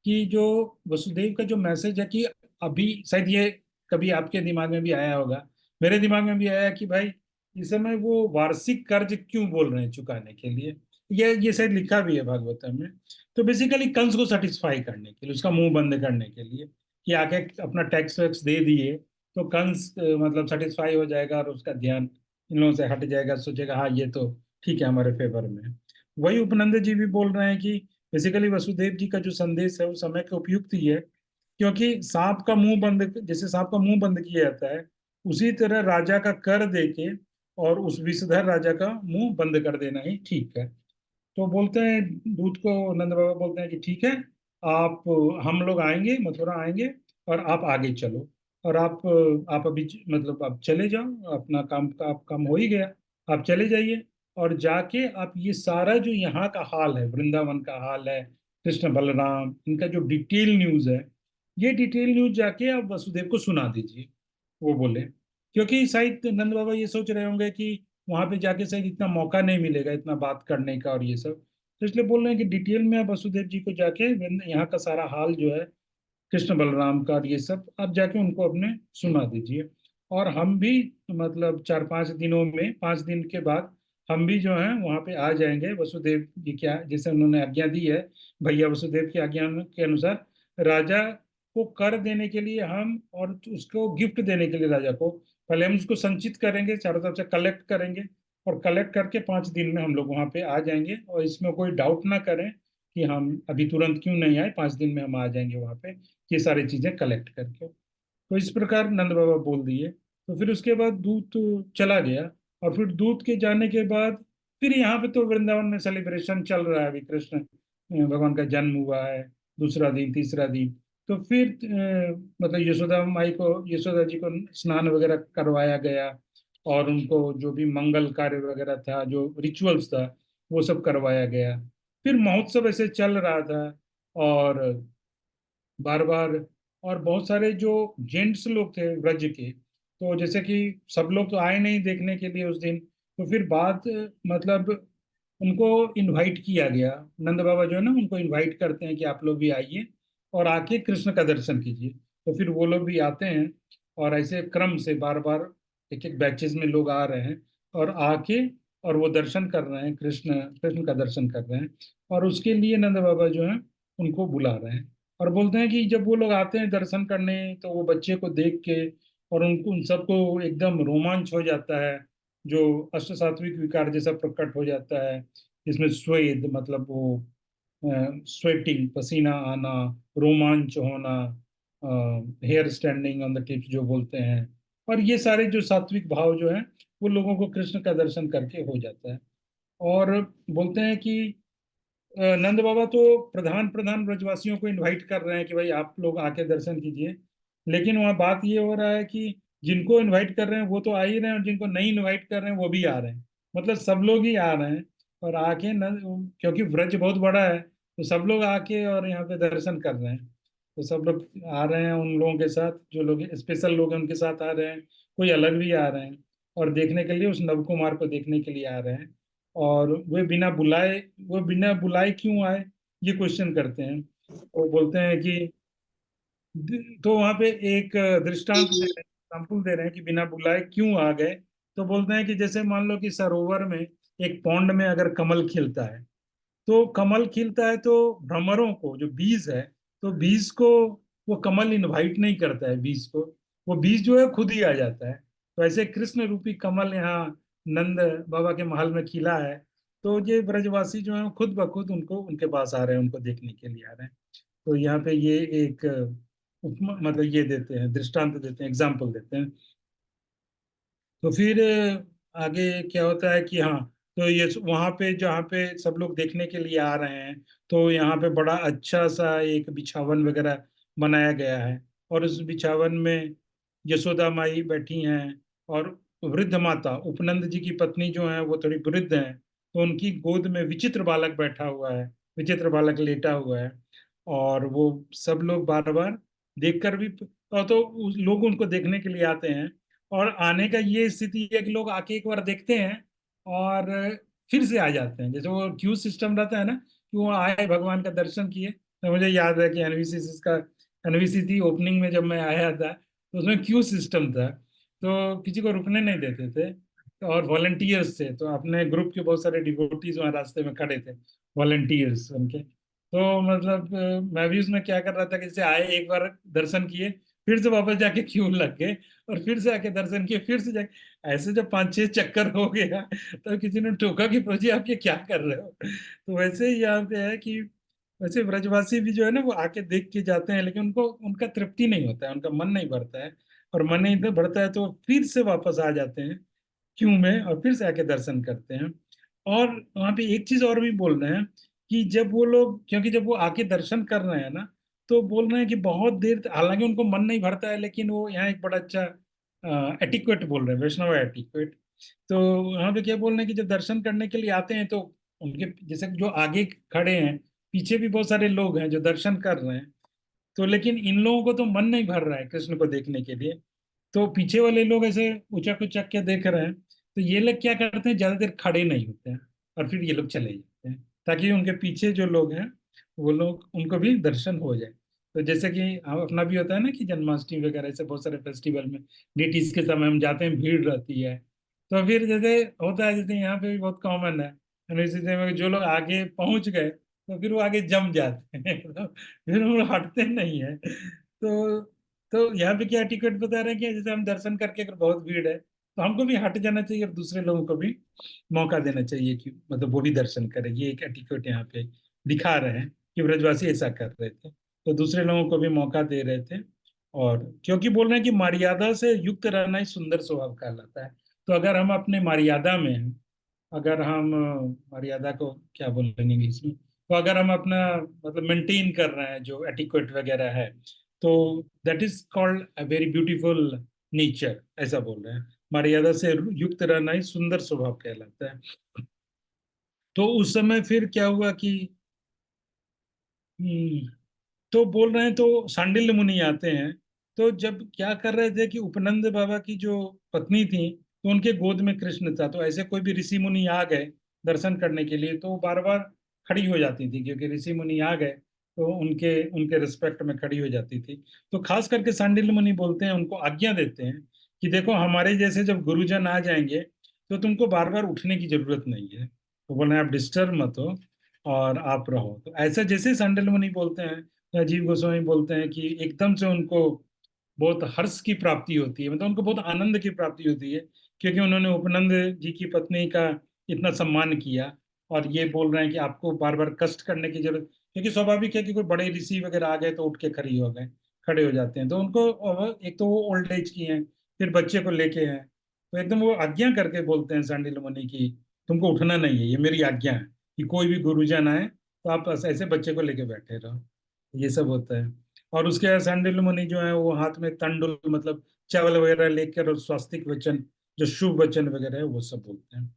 कि जो वसुदेव का जो मैसेज है कि अभी शायद ये कभी आपके दिमाग में भी आया होगा, मेरे दिमाग में भी आया कि भाई इस समय वो वार्षिक कर्ज क्यों बोल रहे हैं चुकाने के लिए। ये शायद लिखा भी है भागवतम में। तो बेसिकली कंस को सेटिस्फाई करने के लिए, उसका मुंह बंद करने के लिए, कि आके अपना टैक्स वैक्स दे दिए तो कंस मतलब सेटिस्फाई हो जाएगा और उसका ध्यान इन लोगों से हट जाएगा, सोचेगा हाँ ये तो ठीक है हमारे फेवर में है। वही उपनंद जी भी बोल रहे हैं कि बेसिकली वसुदेव जी का जो संदेश है वो समय के उपयुक्त ही है, क्योंकि सांप का मुंह बंद, जैसे सांप का मुंह बंद किया जाता है, उसी तरह राजा का कर देके और उस विषधर राजा का मुंह बंद कर देना ही ठीक है। तो बोलते हैं दूत को, नंद बाबा बोलते हैं कि ठीक है, आप, हम लोग आएंगे, मथुरा आएंगे, और आप आगे चलो, और आप अभी मतलब आप चले जाओ, अपना काम का आप काम हो ही गया, आप चले जाइए, और जाके आप ये सारा जो यहाँ का हाल है, वृंदावन का हाल है, कृष्ण बलराम इनका जो डिटेल न्यूज है, ये डिटेल न्यूज जाके आप वसुदेव को सुना दीजिए, वो बोले। क्योंकि शायद नंद बाबा ये सोच रहे होंगे कि वहां पे जाके शायद इतना मौका नहीं मिलेगा इतना बात करने का और ये सब, तो इसलिए बोल रहे हैं कि डिटेल में आप वसुदेव जी को जाके यहाँ का सारा हाल जो है कृष्ण बलराम का और ये सब आप जाके उनको अपने सुना दीजिए। और हम भी मतलब 4-5 दिनों में, 5 दिन के बाद हम भी जो है वहाँ पे आ जाएंगे वसुदेव जी क्या जैसे उन्होंने आज्ञा दी है, भैया वसुदेव की आज्ञा के अनुसार राजा को कर देने के लिए हम, और उसको गिफ्ट देने के लिए राजा को, पहले हम उसको संचित करेंगे, चारों तरफ से कलेक्ट करेंगे, और कलेक्ट करके 5 दिन में हम लोग वहाँ पे आ जाएंगे। और इसमें कोई डाउट ना करें कि हम अभी तुरंत क्यों नहीं आए, 5 दिन में हम आ जाएंगे वहाँ पे ये सारी चीजें कलेक्ट करके। तो इस प्रकार नंद बाबा बोल दिए। तो फिर उसके बाद दूत चला गया, और फिर दूत के जाने के बाद फिर यहाँ पे तो वृंदावन में सेलिब्रेशन चल रहा है, अभी कृष्ण भगवान का जन्म हुआ है, दूसरा दिन तीसरा दिन। तो फिर मतलब यशोदा माई को, यशोदा जी को स्नान वगैरह करवाया गया, और उनको जो भी मंगल कार्य वगैरह था, जो रिचुअल्स था, वो सब करवाया गया। फिर महोत्सव ऐसे चल रहा था, और बार बार, और बहुत सारे जो जेंट्स लोग थे व्रज के, तो जैसे कि सब लोग तो आए नहीं देखने के लिए उस दिन, तो फिर बात मतलब उनको इनवाइट किया गया। नंद बाबा जो है ना उनको इनवाइट करते हैं कि आप लोग भी आइए और आके कृष्ण का दर्शन कीजिए। तो फिर वो लोग भी आते हैं, और ऐसे क्रम से बार बार एक एक बैचेस में लोग आ रहे हैं, और आके और वो दर्शन कर रहे हैं, कृष्ण कृष्ण का दर्शन कर रहे हैं। और उसके लिए नंद बाबा जो है उनको बुला रहे हैं, और बोलते हैं कि जब वो लोग आते हैं दर्शन करने, तो वो बच्चे को देख के और उनको उन सबको एकदम रोमांच हो जाता है, जो अष्ट सात्विक विकार जैसा प्रकट हो जाता है, जिसमें स्वेद मतलब वो स्वेटिंग, पसीना आना, रोमांच होना, hair standing on the tips जो बोलते हैं, और ये सारे जो सात्विक भाव जो है वो लोगों को कृष्ण का दर्शन करके हो जाता है। और बोलते हैं कि नंद बाबा तो प्रधान प्रधान ब्रजवासियों को इनवाइट कर रहे हैं कि भाई आप लोग आके दर्शन कीजिए, लेकिन वहाँ बात ये हो रहा है कि जिनको इनवाइट कर रहे हैं वो तो आ ही रहे हैं, और जिनको नहीं इनवाइट कर रहे हैं वो भी आ रहे हैं, मतलब सब लोग ही आ रहे हैं। और आके न, क्योंकि ब्रज बहुत बड़ा है, तो सब लोग आके और यहाँ पे दर्शन कर रहे हैं। तो सब लोग आ रहे हैं उन लोगों के साथ, जो लोग स्पेशल लोग हैं उनके साथ आ रहे हैं, कोई अलग भी आ रहे हैं, और देखने के लिए उस नव कुमार को देखने के लिए आ रहे हैं। और वो बिना बुलाए क्यों आए, ये क्वेश्चन करते हैं। वो बोलते हैं कि तो वहां पे एक दृष्टांत दे रहे हैं, एग्जाम्पल दे रहे हैं कि बिना बुलाए क्यों आ गए। तो बोलते हैं कि जैसे मान लो कि सरोवर में, एक पौंड में अगर कमल खिलता है, तो कमल खिलता है तो भ्रमरों को, जो बीज है, तो बीज को वो कमल इनवाइट नहीं करता है बीज को, वो बीज जो है खुद ही आ जाता है। तो ऐसे कृष्ण रूपी कमल यहाँ नंद बाबा के महल में खिला है, तो ये ब्रजवासी जो है खुद ब खुद उनको उनके पास आ रहे हैं, उनको देखने के लिए आ रहे हैं। तो यहाँ पे ये एक उपमा मतलब ये देते हैं, दृष्टांत देते हैं, एग्जाम्पल देते हैं। तो फिर आगे क्या होता है कि हाँ, तो ये वहां पे जहाँ पे सब लोग देखने के लिए आ रहे हैं, तो यहाँ पे बड़ा अच्छा सा एक बिछावन वगैरह बनाया गया है, और उस बिछावन में यशोदा माई बैठी हैं, और वृद्ध माता उपनंद जी की पत्नी जो है वो थोड़ी वृद्ध है, तो उनकी गोद में विचित्र बालक बैठा हुआ है, विचित्र बालक लेटा हुआ है। और वो सब लोग बार बार देखकर भी, और तो लोग उनको देखने के लिए आते हैं। और आने का ये स्थिति है कि लोग आके एक बार देखते हैं और फिर से आ जाते हैं। जैसे वो क्यू सिस्टम रहता है ना, कि वो आए भगवान का दर्शन किए। तो मुझे याद है कि एनवीसीसी का, एनवीसी थी ओपनिंग में जब मैं आया था, तो उसमें क्यू सिस्टम था, तो किसी को रुकने नहीं देते थे। और वॉलंटियर्स थे, तो अपने ग्रुप के बहुत सारे डिवोटीज वहाँ रास्ते में खड़े थे, वॉलंटियर्स उनके। तो मतलब मैं भी उसमें क्या कर रहा था कि जैसे आए एक बार दर्शन किए, फिर से वापस जाके क्यू लग गए, और फिर से आके दर्शन किए, फिर से जाके, ऐसे जब 5-6 चक्कर हो गया तो किसी ने टोका कि प्रभु जी आप ये क्या कर रहे हो। तो वैसे ही यहाँ पे है कि वैसे ब्रजवासी भी जो है ना वो आके देख के जाते हैं, लेकिन उनको उनका तृप्ति नहीं होता है, उनका मन नहीं भरता है। और मन नहीं भरता है तो फिर से वापस आ जाते हैं क्यों में, और फिर से आके दर्शन करते हैं। और वहां पे एक चीज और भी बोल रहे हैं कि जब वो लोग, क्योंकि जब वो आके दर्शन कर रहे हैं ना, तो बोल रहे हैं कि बहुत देर, हालांकि उनको मन नहीं भरता है, लेकिन वो यहाँ एक बड़ा अच्छा एटिक्वेट बोल रहे हैं, वैष्णव एटिक्वेट। तो वहां पे क्या बोल रहे हैं कि जब दर्शन करने के लिए आते हैं तो उनके जैसे जो आगे खड़े हैं, पीछे भी बहुत सारे लोग हैं जो दर्शन कर रहे हैं, तो लेकिन इन लोगों को तो मन नहीं भर रहा है कृष्ण को देखने के लिए। तो पीछे वाले लोग ऐसे उचक उचक के देख रहे हैं, तो ये लोग क्या करते हैं, ज्यादा देर खड़े नहीं होते हैं, और फिर ये लोग चले जाते हैं, ताकि उनके पीछे जो लोग हैं वो लोग, उनको भी दर्शन हो जाए। तो जैसे कि अपना भी होता है ना कि जन्माष्टमी वगैरह ऐसे बहुत सारे फेस्टिवल में डीटीज के समय हम जाते हैं, भीड़ रहती है। तो फिर जैसे होता है, जैसे यहाँ पे भी बहुत कॉमन है, यूनिवर्सिटी में जो लोग आगे पहुंच गए तो फिर वो आगे जम जाते हैं तो फिर वो हटते नहीं है। तो यहाँ पे क्या टिकट बता रहे हैं कि जैसे हम दर्शन करके अगर बहुत भीड़ है तो हमको भी हट जाना चाहिए, और दूसरे लोगों को भी मौका देना चाहिए कि मतलब वो भी दर्शन करें। ये एक एटिक्यूट यहाँ पे दिखा रहे हैं कि ब्रजवासी ऐसा कर रहे थे, तो दूसरे लोगों को भी मौका दे रहे थे। और क्योंकि बोल रहे हैं कि मर्यादा से युक्त रहना ही सुंदर स्वभाव कहलाता है। तो अगर हम अपने मर्यादा में हैं, अगर हम मर्यादा को क्या बोलेंगे इंग्लिश में, तो अगर हम अपना मतलब मेंटेन कर रहे हैं जो एटिक्वेट वगैरह है, तो that is called a very beautiful nature, ऐसा बोल रहे हैं। मर्यादा से युक्त रहना ही सुंदर स्वभाव कहलाता है। तो उस समय फिर क्या हुआ कि हम्म, तो बोल रहे हैं तो सांडिल्य मुनि आते हैं। तो जब क्या कर रहे थे कि उपनंद बाबा की जो पत्नी थी, तो उनके गोद में कृष्ण था, तो ऐसे कोई भी ऋषि मुनि आ गए दर्शन करने के लिए तो बार बार खड़ी हो जाती थी, क्योंकि ऋषि मुनि आ गए तो उनके उनके रिस्पेक्ट में खड़ी हो जाती थी। तो खास करके सांडिल्य मुनि बोलते हैं, उनको आज्ञा देते हैं कि देखो हमारे जैसे जब गुरुजन आ जाएंगे तो तुमको बार बार उठने की जरूरत नहीं है। तो बोले आप डिस्टर्ब मत हो और आप रहो। तो ऐसा जैसे सांडिल्य मुनि बोलते हैं, राजीव गोस्वामी बोलते हैं कि एकदम से उनको बहुत हर्ष की प्राप्ति होती है, मतलब उनको बहुत आनंद की प्राप्ति होती है, क्योंकि उन्होंने उपनंद जी की पत्नी का इतना सम्मान किया। और ये बोल रहे हैं कि आपको बार बार कष्ट करने की जरूरत, क्योंकि स्वाभाविक है कि कोई बड़े ऋषि वगैरह आ गए तो उठ के खड़ी हो गए, खड़े हो जाते हैं। तो उनको एक तो वो ओल्ड एज की हैं, फिर बच्चे को लेके हैं, तो एकदम वो आज्ञा करके बोलते हैं सांडिल्य मुनि की तुमको उठना नहीं है, ये मेरी आज्ञा है कि कोई भी गुरुजन आए तो आप ऐसे बच्चे को लेके बैठे रहो। ये सब होता है। और उसके बाद सांडिल्य मुनि जो है वो हाथ में तंडुल मतलब चावल वगैरह लेकर, और स्वास्तिक वचन जो शुभ वचन वगैरह है वो सब बोलते हैं।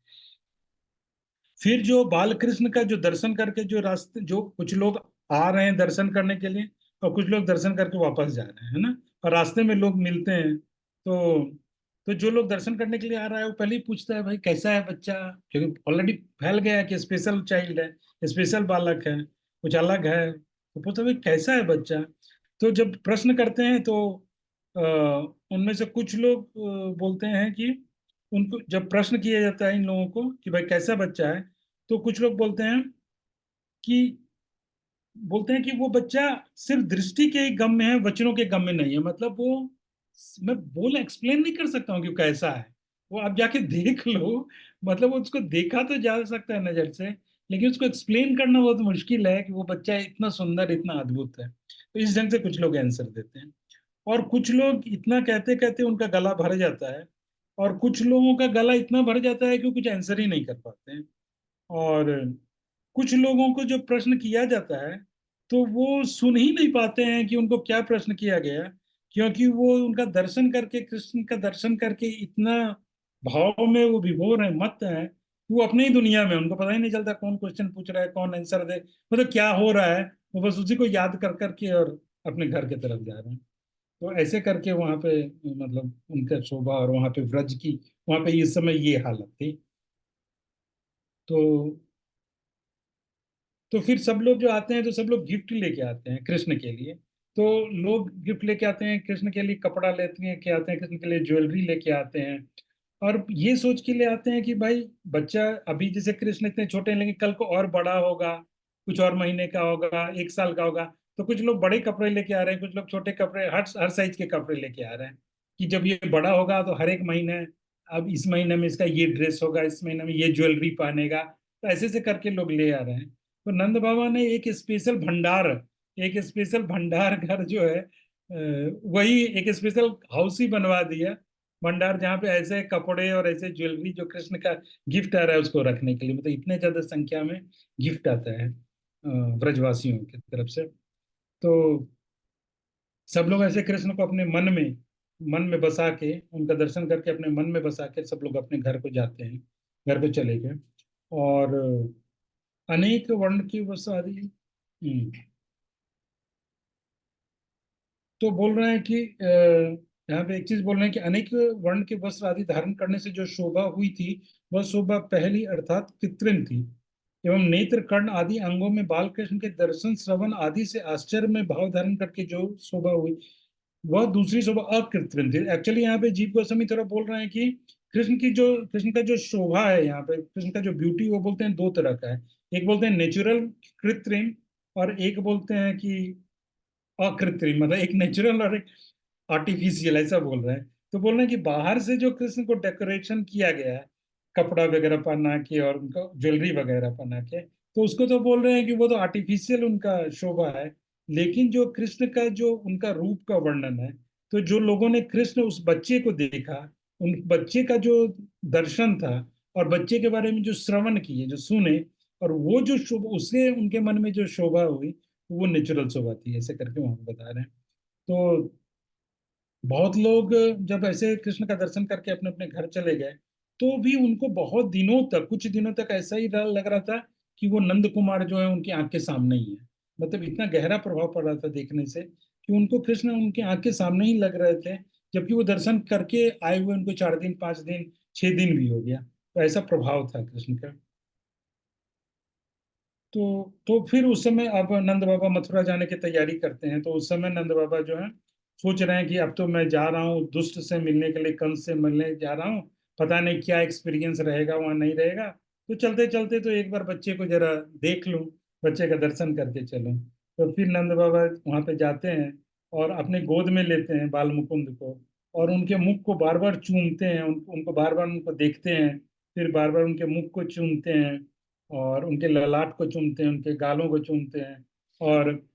फिर जो बालकृष्ण का जो दर्शन करके जो रास्ते, जो कुछ लोग आ रहे हैं दर्शन करने के लिए, और कुछ लोग दर्शन करके वापस जा रहे हैं, है ना, और रास्ते में लोग मिलते हैं। तो जो लोग दर्शन करने के लिए आ रहा है वो पहले ही पूछता है भाई कैसा है बच्चा, क्योंकि ऑलरेडी फैल गया है कि स्पेशल चाइल्ड है, स्पेशल बालक है, कुछ अलग है, तो पूछता है भाई कैसा है बच्चा। तो जब प्रश्न करते हैं तो अ, उनमें से कुछ लोग बोलते हैं कि उनको जब प्रश्न किया जाता है इन लोगों को कि भाई कैसा बच्चा है, तो कुछ लोग कि बोलते हैं कि वो बच्चा सिर्फ दृष्टि के ही गम में है, वचनों के गम में नहीं है। मतलब वो, मैं बोल एक्सप्लेन नहीं कर सकता हूँ कि कैसा है, वो आप जाके देख लो। मतलब उसको देखा तो जा सकता है नजर से, लेकिन उसको एक्सप्लेन करना बहुत मुश्किल है कि वो बच्चा इतना सुंदर इतना अद्भुत है। तो इस ढंग से कुछ लोग आंसर देते हैं। और कुछ लोग इतना कहते कहते उनका गला भर जाता है, और कुछ लोगों का गला इतना भर जाता है कि वो कुछ आंसर ही नहीं कर पाते हैं। और कुछ लोगों को जो प्रश्न किया जाता है तो वो सुन ही नहीं पाते हैं कि उनको क्या प्रश्न किया गया, क्योंकि वो उनका दर्शन करके, कृष्ण का दर्शन करके इतना भाव में वो विभोर है, मत है, वो अपनी ही दुनिया में, उनको पता ही नहीं चलता कौन क्वेश्चन पूछ रहा है, कौन आंसर दे, मतलब क्या हो रहा है। वो बस उसी को याद कर करके और अपने घर की तरफ जा रहे हैं। तो ऐसे करके वहां पे मतलब उनका शोभा, और वहां पे व्रज की, वहां पे इस समय ये हालत थी। तो फिर सब लोग जो आते हैं तो सब लोग गिफ्ट लेके आते हैं कृष्ण के लिए। तो लोग गिफ्ट लेके आते हैं कृष्ण के लिए, कपड़ा लेते हैं के आते हैं, कृष्ण के लिए ज्वेलरी लेके आते हैं। और ये सोच के ले आते हैं कि भाई बच्चा अभी जैसे कृष्ण इतने छोटे हैं, लेकिन कल को और बड़ा होगा, कुछ और महीने का होगा, 1 साल का होगा। तो कुछ लोग बड़े कपड़े लेके आ रहे हैं, कुछ लोग छोटे कपड़े, हर हर साइज के कपड़े लेके आ रहे हैं, कि जब ये बड़ा होगा तो हर एक महीने, अब इस महीने में इसका ये ड्रेस होगा, इस महीने में ये ज्वेलरी पहनेगा। तो ऐसे ऐसे करके लोग ले आ रहे हैं। तो नंद बाबा ने एक स्पेशल भंडार घर जो है, वही एक स्पेशल हाउस ही बनवा दिया, भंडार, जहाँ पे ऐसे कपड़े और ऐसे ज्वेलरी जो कृष्ण का गिफ्ट आ रहा है उसको रखने के लिए, मतलब इतने ज्यादा संख्या में गिफ्ट आता है ब्रजवासियों की तरफ से। तो सब लोग ऐसे कृष्ण को अपने मन में बसा के, उनका दर्शन करके अपने मन में बसा के सब लोग अपने घर को जाते हैं, घर पे चले गए। और अनेक वर्ण की वस्तु आदि। तो बोल रहे हैं कि यहाँ पे एक चीज बोल रहे हैं कि अनेक वर्ण के वस्त्र आदि धारण करने से जो शोभा हुई थी, वह शोभा पहली अर्थात कृत्रिम थी। एवं नेत्र, कर्ण आदि अंगों में बालकृष्ण के दर्शन, श्रवण आदि से आश्चर्य में भाव धारण करके जो शोभा हुई, वह दूसरी शोभा अकृत्रिम थी। एक्चुअली यहाँ पे जीव गोस्वामी थोड़ा बोल रहे हैं कि कृष्ण का जो शोभा है, यहाँ पे कृष्ण का जो ब्यूटी, वो बोलते हैं दो तरह का है। एक बोलते हैं नेचुरल, कृत्रिम, और एक बोलते हैं कि अकृत्रिम, मतलब एक नेचुरल और एक आर्टिफिशियल, ऐसा बोल रहे हैं। तो बोल रहे हैं कि बाहर से जो कृष्ण को डेकोरेशन किया गया है, कपड़ा वगैरह पहना के और उनका ज्वेलरी वगैरह पहना के, तो उसको तो बोल रहे हैं कि वो तो आर्टिफिशियल उनका शोभा है। लेकिन जो कृष्ण का जो उनका रूप का वर्णन है, तो जो लोगों ने कृष्ण उस बच्चे को देखा, उन बच्चे का जो दर्शन था, और बच्चे के बारे में जो श्रवण किए, जो सुने, और वो जो शोभा, उससे उनके मन में जो शोभा हुई, वो नेचुरल शोभा थी, ऐसे करके वहां पे बता रहे हैं। तो बहुत लोग जब ऐसे कृष्ण का दर्शन करके अपने अपने घर चले गए, तो भी उनको बहुत दिनों तक, कुछ दिनों तक ऐसा ही लग रहा था कि वो नंद कुमार जो है उनकी आंख के सामने ही है। मतलब इतना गहरा प्रभाव पड़ रहा था देखने से, कि उनको कृष्ण उनकी आंख के सामने ही लग रहे थे। जबकि वो दर्शन करके आए हुए उनको 4 दिन, 5 दिन, 6 दिन भी हो गया। तो ऐसा प्रभाव था कृष्ण का। तो फिर उस समय अब नंद बाबा मथुरा जाने की तैयारी करते हैं। तो उस समय नंद बाबा जो है सोच रहे हैं कि अब तो मैं जा रहा हूँ दुष्ट से मिलने के लिए, कंस से मिलने जा रहा हूँ, पता नहीं क्या एक्सपीरियंस रहेगा वहां, नहीं रहेगा। तो चलते चलते तो एक बार बच्चे को जरा देख लूं, बच्चे का दर्शन करके चलूं। तो फिर नंद बाबा वहां पे जाते हैं, और अपने गोद में लेते हैं बाल मुकुंद को, और उनके मुख को बार बार चूमते हैं, उनको बार बार उनको देखते हैं, फिर बार बार उनके मुख को चूमते हैं, और उनके ललाट को चूमते हैं, उनके गालों को चूमते हैं, और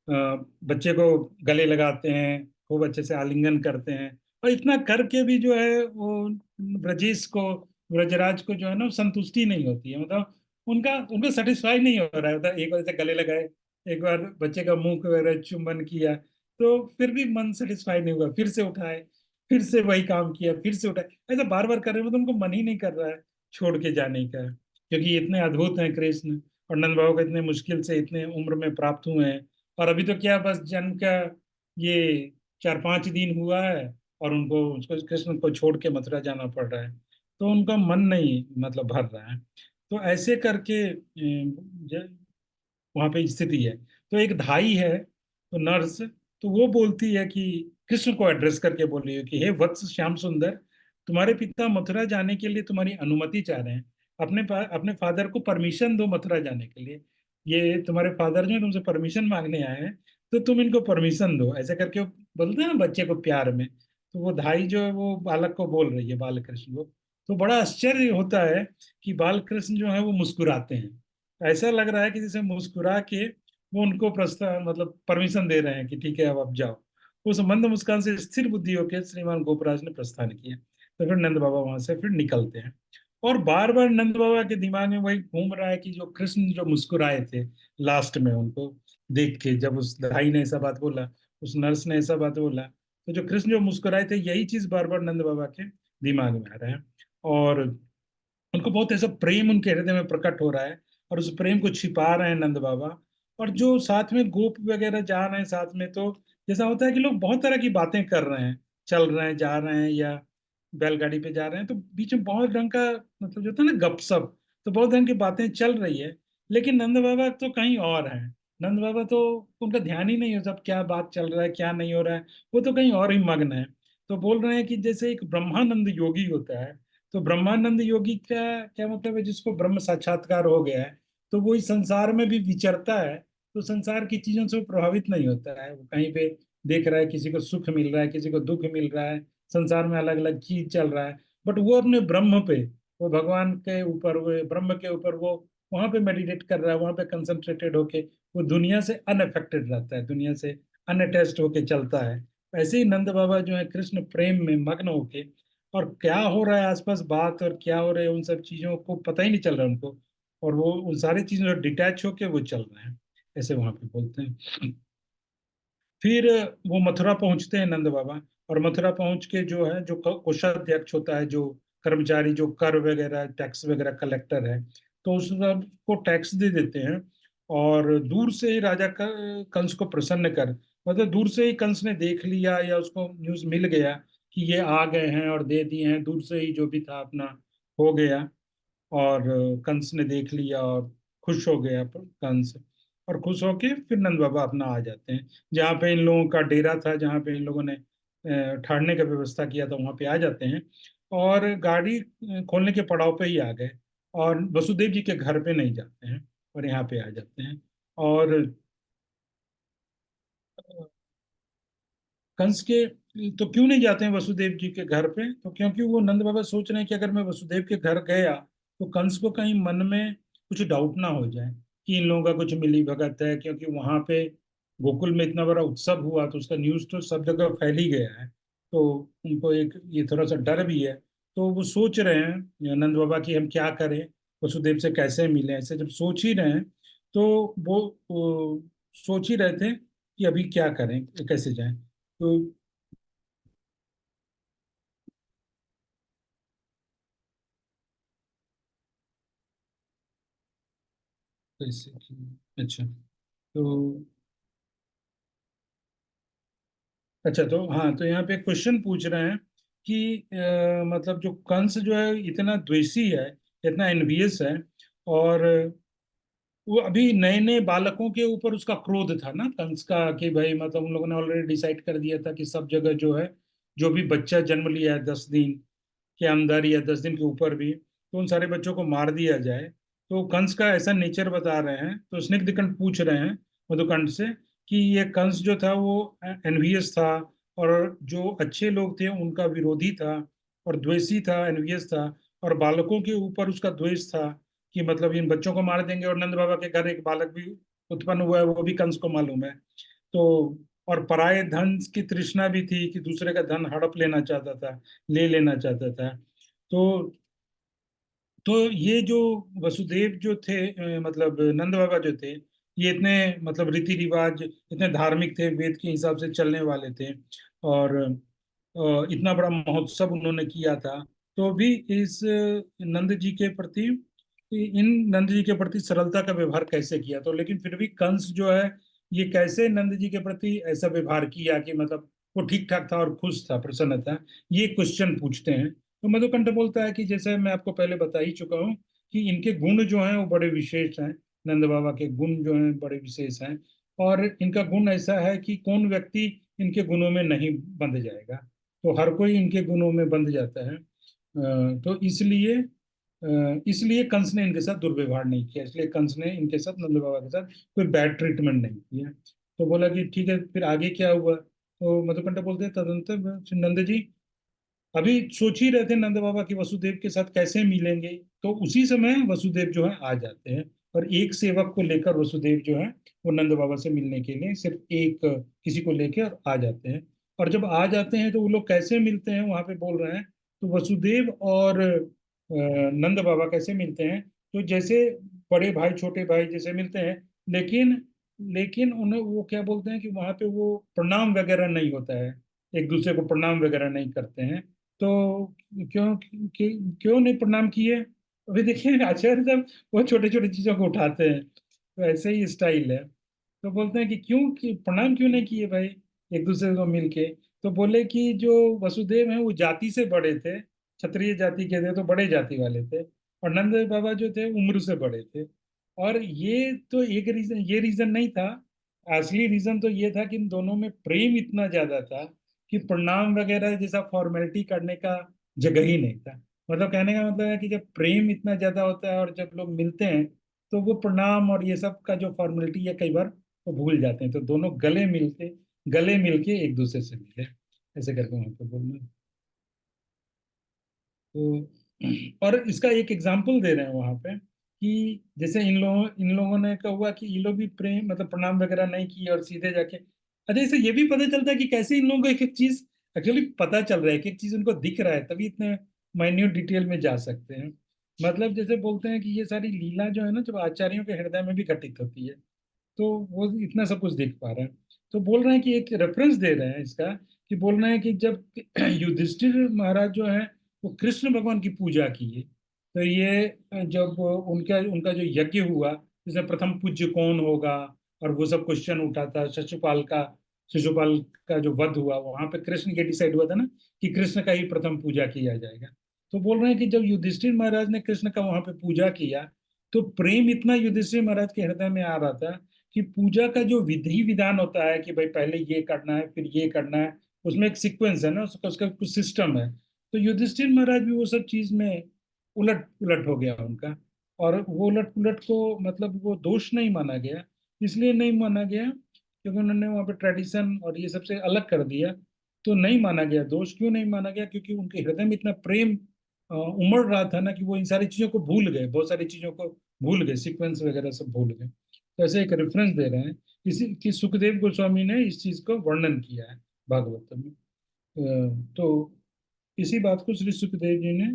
बच्चे को गले लगाते हैं, खूब अच्छे से आलिंगन करते हैं। और इतना करके भी जो है वो ब्रजेश को, ब्रजराज को जो है ना, वो संतुष्टि नहीं होती है, मतलब उनका उनको सेटिस्फाई नहीं हो रहा है। मतलब एक बार से गले लगाए, एक बार बच्चे का मुंह वगैरह चुंबन किया, तो फिर भी मन सेटिस्फाई नहीं हुआ, फिर से उठाए, फिर से वही काम किया, फिर से उठाए, ऐसा बार बार कर रहे हैं, मतलब उनको मन ही नहीं कर रहा है छोड़ के जाने का। क्योंकि ये इतने अद्भुत हैं कृष्ण, और नंद बाबा को इतने मुश्किल से इतने उम्र में प्राप्त हुए हैं। और अभी तो क्या, बस जन्म का ये 4-5 दिन हुआ है, और उनको उसको कृष्ण को छोड़ के मथुरा जाना पड़ रहा है। तो उनका मन नहीं मतलब भर रहा है। तो ऐसे करके वहां पे स्थिति है। तो एक धाई है, तो नर्स, तो वो बोलती है कि कृष्ण को एड्रेस करके बोल रही है कि हे वत्स श्याम सुंदर, तुम्हारे पिता मथुरा जाने के लिए तुम्हारी अनुमति चाह रहे हैं। अपने फादर को परमिशन दो मथुरा जाने के लिए। ये तुम्हारे फादर जो है तुमसे परमिशन मांगने आए हैं, तो तुम इनको परमिशन दो, ऐसे करके वो बोलते हैं ना बच्चे को प्यार में। तो वो धाई जो है वो बालक को बोल रही है, बाल कृष्ण को। तो बड़ा आश्चर्य होता है कि बाल कृष्ण जो है वो मुस्कुराते हैं। ऐसा लग रहा है कि जैसे मुस्कुरा के वो उनको प्रस्ताव, मतलब परमिशन दे रहे हैं कि ठीक है अब आप जाओ। उस मंद मुस्कान से स्थिर बुद्धि होकर श्रीमान गोपराज ने प्रस्थान किया। तो फिर नंद बाबा वहां से फिर निकलते हैं। और बार बार नंद बाबा के दिमाग में वही घूम रहा है कि जो कृष्ण जो मुस्कुराए थे लास्ट में उनको देख के, जब उस भाई ने ऐसा बात बोला, उस नर्स ने ऐसा बात बोला, तो जो कृष्ण जो मुस्कुराए थे, यही चीज बार बार नंद बाबा के दिमाग में आ रहा है। और उनको बहुत ऐसा प्रेम उनके हृदय में प्रकट हो रहा है, और उस प्रेम को छिपा रहे हैं नंद बाबा। और जो साथ में गोप वगैरह जा रहे हैं साथ में, तो जैसा होता है कि लोग बहुत तरह की बातें कर रहे हैं, चल रहे हैं, जा रहे हैं, या बैलगाड़ी पे जा रहे हैं, तो बीच में बहुत ढंग का मतलब जो होता है ना गपशप, तो बहुत ढंग की बातें चल रही है। लेकिन नंद बाबा तो कहीं और है। नंद बाबा तो उनका ध्यान ही नहीं है सब क्या बात चल रहा है क्या नहीं हो रहा है, वो तो कहीं और ही मग्न है। तो बोल रहे हैं कि जैसे एक ब्रह्मानंद योगी होता है, तो ब्रह्मानंद योगी का क्या मतलब है, जिसको ब्रह्म साक्षात्कार हो गया है, तो वो इस संसार में भी विचरता है, तो संसार की चीजों से वो प्रभावित नहीं होता है। वो कहीं पे देख रहा है, किसी को सुख मिल रहा है, किसी को दुख मिल रहा है, संसार में अलग अलग चीज चल रहा है, बट वो अपने ब्रह्म पे, वो भगवान के ऊपर, वो ब्रह्म के ऊपर, वो वहां पे मेडिटेट कर रहा है, वहां पे कंसंट्रेटेड होके वो दुनिया से अनअफेक्टेड रहता है, दुनिया से अनअटैच्ड होके चलता है। ऐसे ही नंद बाबा जो है कृष्ण प्रेम में मग्न होके, और क्या हो रहा है आसपास बात और क्या हो रहा है उन सब चीजों को पता ही नहीं चल रहा है उनको, और वो उन सारी चीजों से डिटैच होके वो चल रहे हैं, ऐसे वहां पे बोलते हैं। फिर वो मथुरा पहुंचते हैं नंद बाबा, और मथुरा पहुंच के जो है, जो कोषाध्यक्ष होता है, जो कर्मचारी, जो कर वगैरह टैक्स वगैरह कलेक्टर है, तो उस सबको टैक्स दे देते हैं। और दूर से ही राजा कंस को प्रसन्न कर, मतलब दूर से ही कंस ने देख लिया, या उसको न्यूज मिल गया कि ये आ गए हैं और दे दिए हैं, दूर से ही जो भी था अपना हो गया। और कंस ने देख लिया और खुश हो गया कंस, और खुश होके फिर नंद बाबा अपना आ जाते हैं, जहाँ पे इन लोगों का डेरा था, जहाँ पे इन लोगों ने ठहरने का व्यवस्था किया था, वहां पे आ जाते हैं। और गाड़ी खोलने के पड़ाव पे ही आ गए, और वसुदेव जी के घर पे नहीं जाते हैं, और यहाँ पे आ जाते हैं। और कंस के, तो क्यों नहीं जाते हैं वसुदेव जी के घर पे, तो क्योंकि वो नंद बाबा सोच रहे हैं कि अगर मैं वसुदेव के घर गया, तो कंस को कहीं मन में कुछ डाउट ना हो जाए कि इन लोगों का कुछ मिली भगत है, क्योंकि वहां पे गोकुल में इतना बड़ा उत्सव हुआ, तो उसका न्यूज तो सब जगह फैल ही गया है। तो उनको एक ये थोड़ा सा डर भी है। तो वो सोच रहे हैं नंद बाबा की हम क्या करें, वसुदेव से कैसे मिलें, ऐसे जब सोच ही रहे हैं, तो वो सोच ही रहे थे कि अभी क्या करें, कैसे जाएं। तो कैसे अच्छा, तो अच्छा, तो हाँ, तो यहाँ पे क्वेश्चन पूछ रहे हैं कि मतलब जो कंस जो है इतना द्वेषी है, इतना एनवियस है, और वो अभी नए नए बालकों के ऊपर उसका क्रोध था ना कंस का, कि भाई मतलब उन लोगों ने ऑलरेडी डिसाइड कर दिया था कि सब जगह जो है, जो भी बच्चा जन्म लिया है 10 दिन के अंदर या 10 दिन के ऊपर भी, तो उन सारे बच्चों को मार दिया जाए। तो कंस का ऐसा नेचर बता रहे हैं, तो स्निग्धकंठ पूछ रहे हैं मधुकंठ से कि ये कंस जो था वो एनवियस था, और जो अच्छे लोग थे उनका विरोधी था, और द्वेषी था, एनवियस था, और बालकों के ऊपर उसका द्वेष था, कि मतलब इन बच्चों को मार देंगे। और नंद बाबा के घर एक बालक भी उत्पन्न हुआ है, वो भी कंस को मालूम है। तो और पराये धन की तृष्णा भी थी, कि दूसरे का धन हड़प लेना चाहता था, ले लेना चाहता था। तो ये जो वसुदेव जो थे, मतलब नंद बाबा जो थे, ये इतने मतलब रीति रिवाज, इतने धार्मिक थे, वेद के हिसाब से चलने वाले थे, और इतना बड़ा महोत्सव उन्होंने किया था। तो भी इस नंद जी के प्रति, इन नंद जी के प्रति सरलता का व्यवहार कैसे किया, तो लेकिन फिर भी कंस जो है, ये कैसे नंद जी के प्रति ऐसा व्यवहार किया कि मतलब वो ठीक ठाक था और खुश था, प्रसन्न था, ये क्वेश्चन पूछते हैं। तो मधुकंठ बोलता है कि जैसे मैं आपको पहले बता ही चुका हूँ कि इनके गुण जो हैं वो बड़े विशेष हैं, नंद बाबा के गुण जो हैं बड़े विशेष हैं। और इनका गुण ऐसा है कि कौन व्यक्ति इनके गुणों में नहीं बंध जाएगा, तो हर कोई इनके गुणों में बंध जाता है। तो इसलिए कंस ने इनके साथ दुर्व्यवहार नहीं किया, इसलिए कंस ने इनके साथ, नंद बाबा के साथ कोई बैड ट्रीटमेंट नहीं किया। तो बोला कि ठीक है, फिर आगे क्या हुआ, तो मधुकंठा बोलते हैं तदंतर नंद जी अभी सोच ही रहे थे नंद बाबा की वसुदेव के साथ कैसे मिलेंगे, तो उसी समय वसुदेव जो है आ जाते हैं, और एक सेवक को लेकर वसुदेव जो है वो नंद बाबा से मिलने के लिए सिर्फ एक किसी को लेकर आ जाते हैं। और जब आ जाते हैं तो वो लोग कैसे मिलते हैं वहां पे बोल रहे हैं, तो वसुदेव और नंद बाबा कैसे मिलते हैं, तो जैसे बड़े भाई छोटे भाई जैसे मिलते हैं, लेकिन लेकिन उन्हें वो क्या बोलते हैं कि वहां पे वो प्रणाम वगैरह नहीं होता है, एक दूसरे को प्रणाम वगैरह नहीं करते हैं। तो क्यों क्यों नहीं प्रणाम किए? अभी देखिए आचार्य साहब वो छोटे छोटे चीजों को उठाते हैं, तो ऐसे ही स्टाइल है। तो बोलते हैं कि क्यों कि प्रणाम क्यों नहीं किए भाई एक दूसरे को मिलके? तो बोले कि जो वसुदेव हैं वो जाति से बड़े थे, क्षत्रिय जाति के थे, तो बड़े जाति वाले थे। और नंद बाबा जो थे उम्र से बड़े थे। और ये तो एक रीजन, ये रीजन नहीं था। असली रीजन तो ये था कि इन दोनों में प्रेम इतना ज्यादा था कि प्रणाम वगैरह जैसा फॉर्मेलिटी करने का जगह ही नहीं था। मतलब कहने का मतलब है कि जब प्रेम इतना ज्यादा होता है और जब लोग मिलते हैं, तो वो प्रणाम और ये सब का जो फॉर्मेलिटी है कई बार वो भूल जाते हैं। तो दोनों गले मिलके एक दूसरे से मिले, ऐसे करके वहां पे बोलना। तो और इसका एक एग्जाम्पल दे रहे हैं वहां पे कि जैसे इन लोगों ने कहा हुआ कि ये लोग भी प्रेम मतलब प्रणाम वगैरह नहीं किए और सीधे जाके। अच्छा, इससे ये भी पता चलता है कि कैसे इन लोगों को एक एक चीज एक्चुअली पता चल रहा है, एक एक चीज उनको दिख रहा है, तभी इतने माइन्यूट डिटेल में जा सकते हैं। मतलब जैसे बोलते हैं कि ये सारी लीला जो है ना, जब आचार्यों के हृदय में भी घटित होती है, तो वो इतना सब कुछ देख पा रहे हैं। तो बोल रहे हैं कि एक रेफरेंस दे रहे हैं इसका, कि बोल रहे हैं कि जब युधिष्ठिर महाराज जो है वो कृष्ण भगवान की पूजा किए, तो ये जब उनका उनका जो यज्ञ हुआ, जिसमें प्रथम पूज्य कौन होगा और वो सब क्वेश्चन उठा था, शिशुपाल का जो वध हुआ, वहां पे कृष्ण ये डिसाइड हुआ था ना कि कृष्ण का ही प्रथम पूजा किया जाएगा। तो बोल रहे हैं कि जब युधिष्ठिर महाराज ने कृष्ण का वहां पे पूजा किया, तो प्रेम इतना युधिष्ठिर महाराज के हृदय में आ रहा था कि पूजा का जो विधि विधान होता है कि भाई पहले ये करना है फिर ये करना है, उसमें एक सीक्वेंस है ना, उसका कुछ सिस्टम है। तो युधिष्ठिर महाराज भी वो सब चीज में उलट पुलट हो गया उनका। और वो उलट पुलट को मतलब वो दोष नहीं माना गया। इसलिए नहीं माना गया क्योंकि उन्होंने वहाँ पे ट्रेडिशन और ये सबसे अलग कर दिया। तो नहीं माना गया दोष, क्यों नहीं माना गया? क्योंकि उनके हृदय में इतना प्रेम उमड़ रहा था ना कि वो इन सारी चीजों को भूल गए, बहुत सारी चीजों को भूल गए, सीक्वेंस वगैरह सब भूल गए। तो ऐसे एक रेफरेंस दे रहे हैं इसी कि सुखदेव गोस्वामी ने इस चीज को वर्णन किया है भागवत में। तो इसी बात को श्री सुखदेव जी ने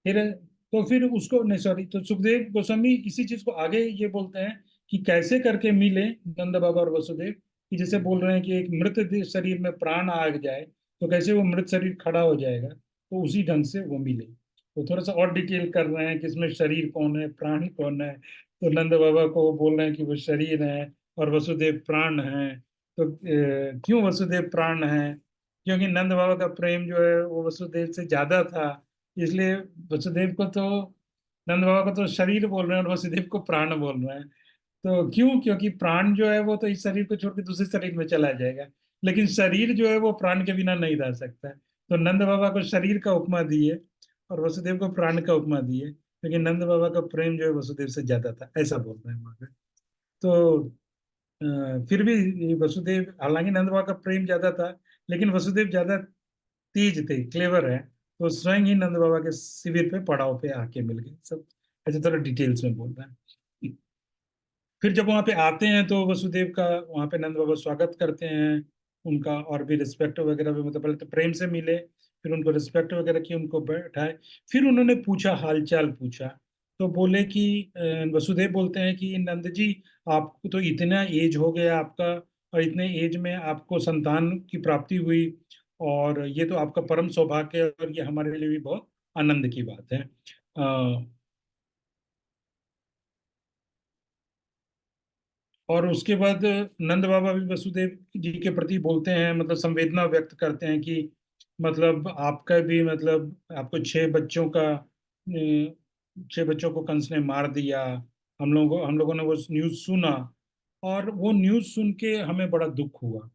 फिर, तो फिर उसको नहीं, सॉरी, तो सुखदेव गोस्वामी इसी चीज को आगे ये बोलते हैं कि कैसे करके मिले नंद बाबा और वसुदेव। कि जैसे बोल रहे हैं कि एक मृत शरीर में प्राण आ जाए तो कैसे वो मृत शरीर खड़ा हो जाएगा, तो उसी ढंग से वो मिले। तो थोड़ा सा और डिटेल कर रहे हैं कि इसमें शरीर कौन है, प्राण कौन है। तो नंद बाबा को वो बोल रहे हैं कि वो शरीर है और वसुदेव प्राण है। तो क्यों वसुदेव प्राण है? क्योंकि नंद बाबा का प्रेम जो है वो वसुदेव से ज्यादा था, इसलिए वसुदेव को तो, नंद बाबा को तो शरीर बोल रहे हैं और वसुदेव को प्राण बोल रहे हैं। तो क्यों? क्योंकि प्राण जो है वो तो इस शरीर को छोड़ के दूसरे शरीर में चला जाएगा, लेकिन शरीर जो है वो प्राण के बिना नहीं रह सकता है। तो नंद बाबा को शरीर का उपमा दिए और वसुदेव को प्राण का उपमा दिए, लेकिन नंद बाबा का प्रेम जो है वसुदेव से ज्यादा था, ऐसा बोल रहे हैं वहां पे। तो फिर भी ये वसुदेव, हालांकि नंद बाबा का प्रेम ज्यादा था, लेकिन वसुदेव ज्यादा तेज थे, क्लेवर है, तो स्वयं ही नंद बाबा के शिविर पे पड़ाव पे आके मिल गए सब। ऐसे थोड़ा डिटेल्स में बोल रहा है। फिर जब वहां पे आते हैं तो वसुदेव का वहां पे नंद बाबा स्वागत करते हैं उनका, और भी रिस्पेक्ट वगैरह भी, मतलब पहले तो प्रेम से मिले, फिर उनको रिस्पेक्ट वगैरह की, उनको बैठाए। फिर उन्होंने पूछा, हालचाल पूछा। तो बोले कि वसुदेव बोलते हैं कि नंद जी, आपको तो इतना एज हो गया आपका, और इतने एज में आपको संतान की प्राप्ति हुई, और ये तो आपका परम सौभाग्य है, और ये हमारे लिए भी बहुत आनंद की बात है। और उसके बाद नंद बाबा भी वसुदेव जी के प्रति बोलते हैं, मतलब संवेदना व्यक्त करते हैं कि मतलब आपका भी, मतलब आपको 6 बच्चों का, 6 बच्चों को कंस ने मार दिया। हम लोगों ने वो न्यूज़ सुना, और वो न्यूज़ सुन के हमें बड़ा दुख हुआ।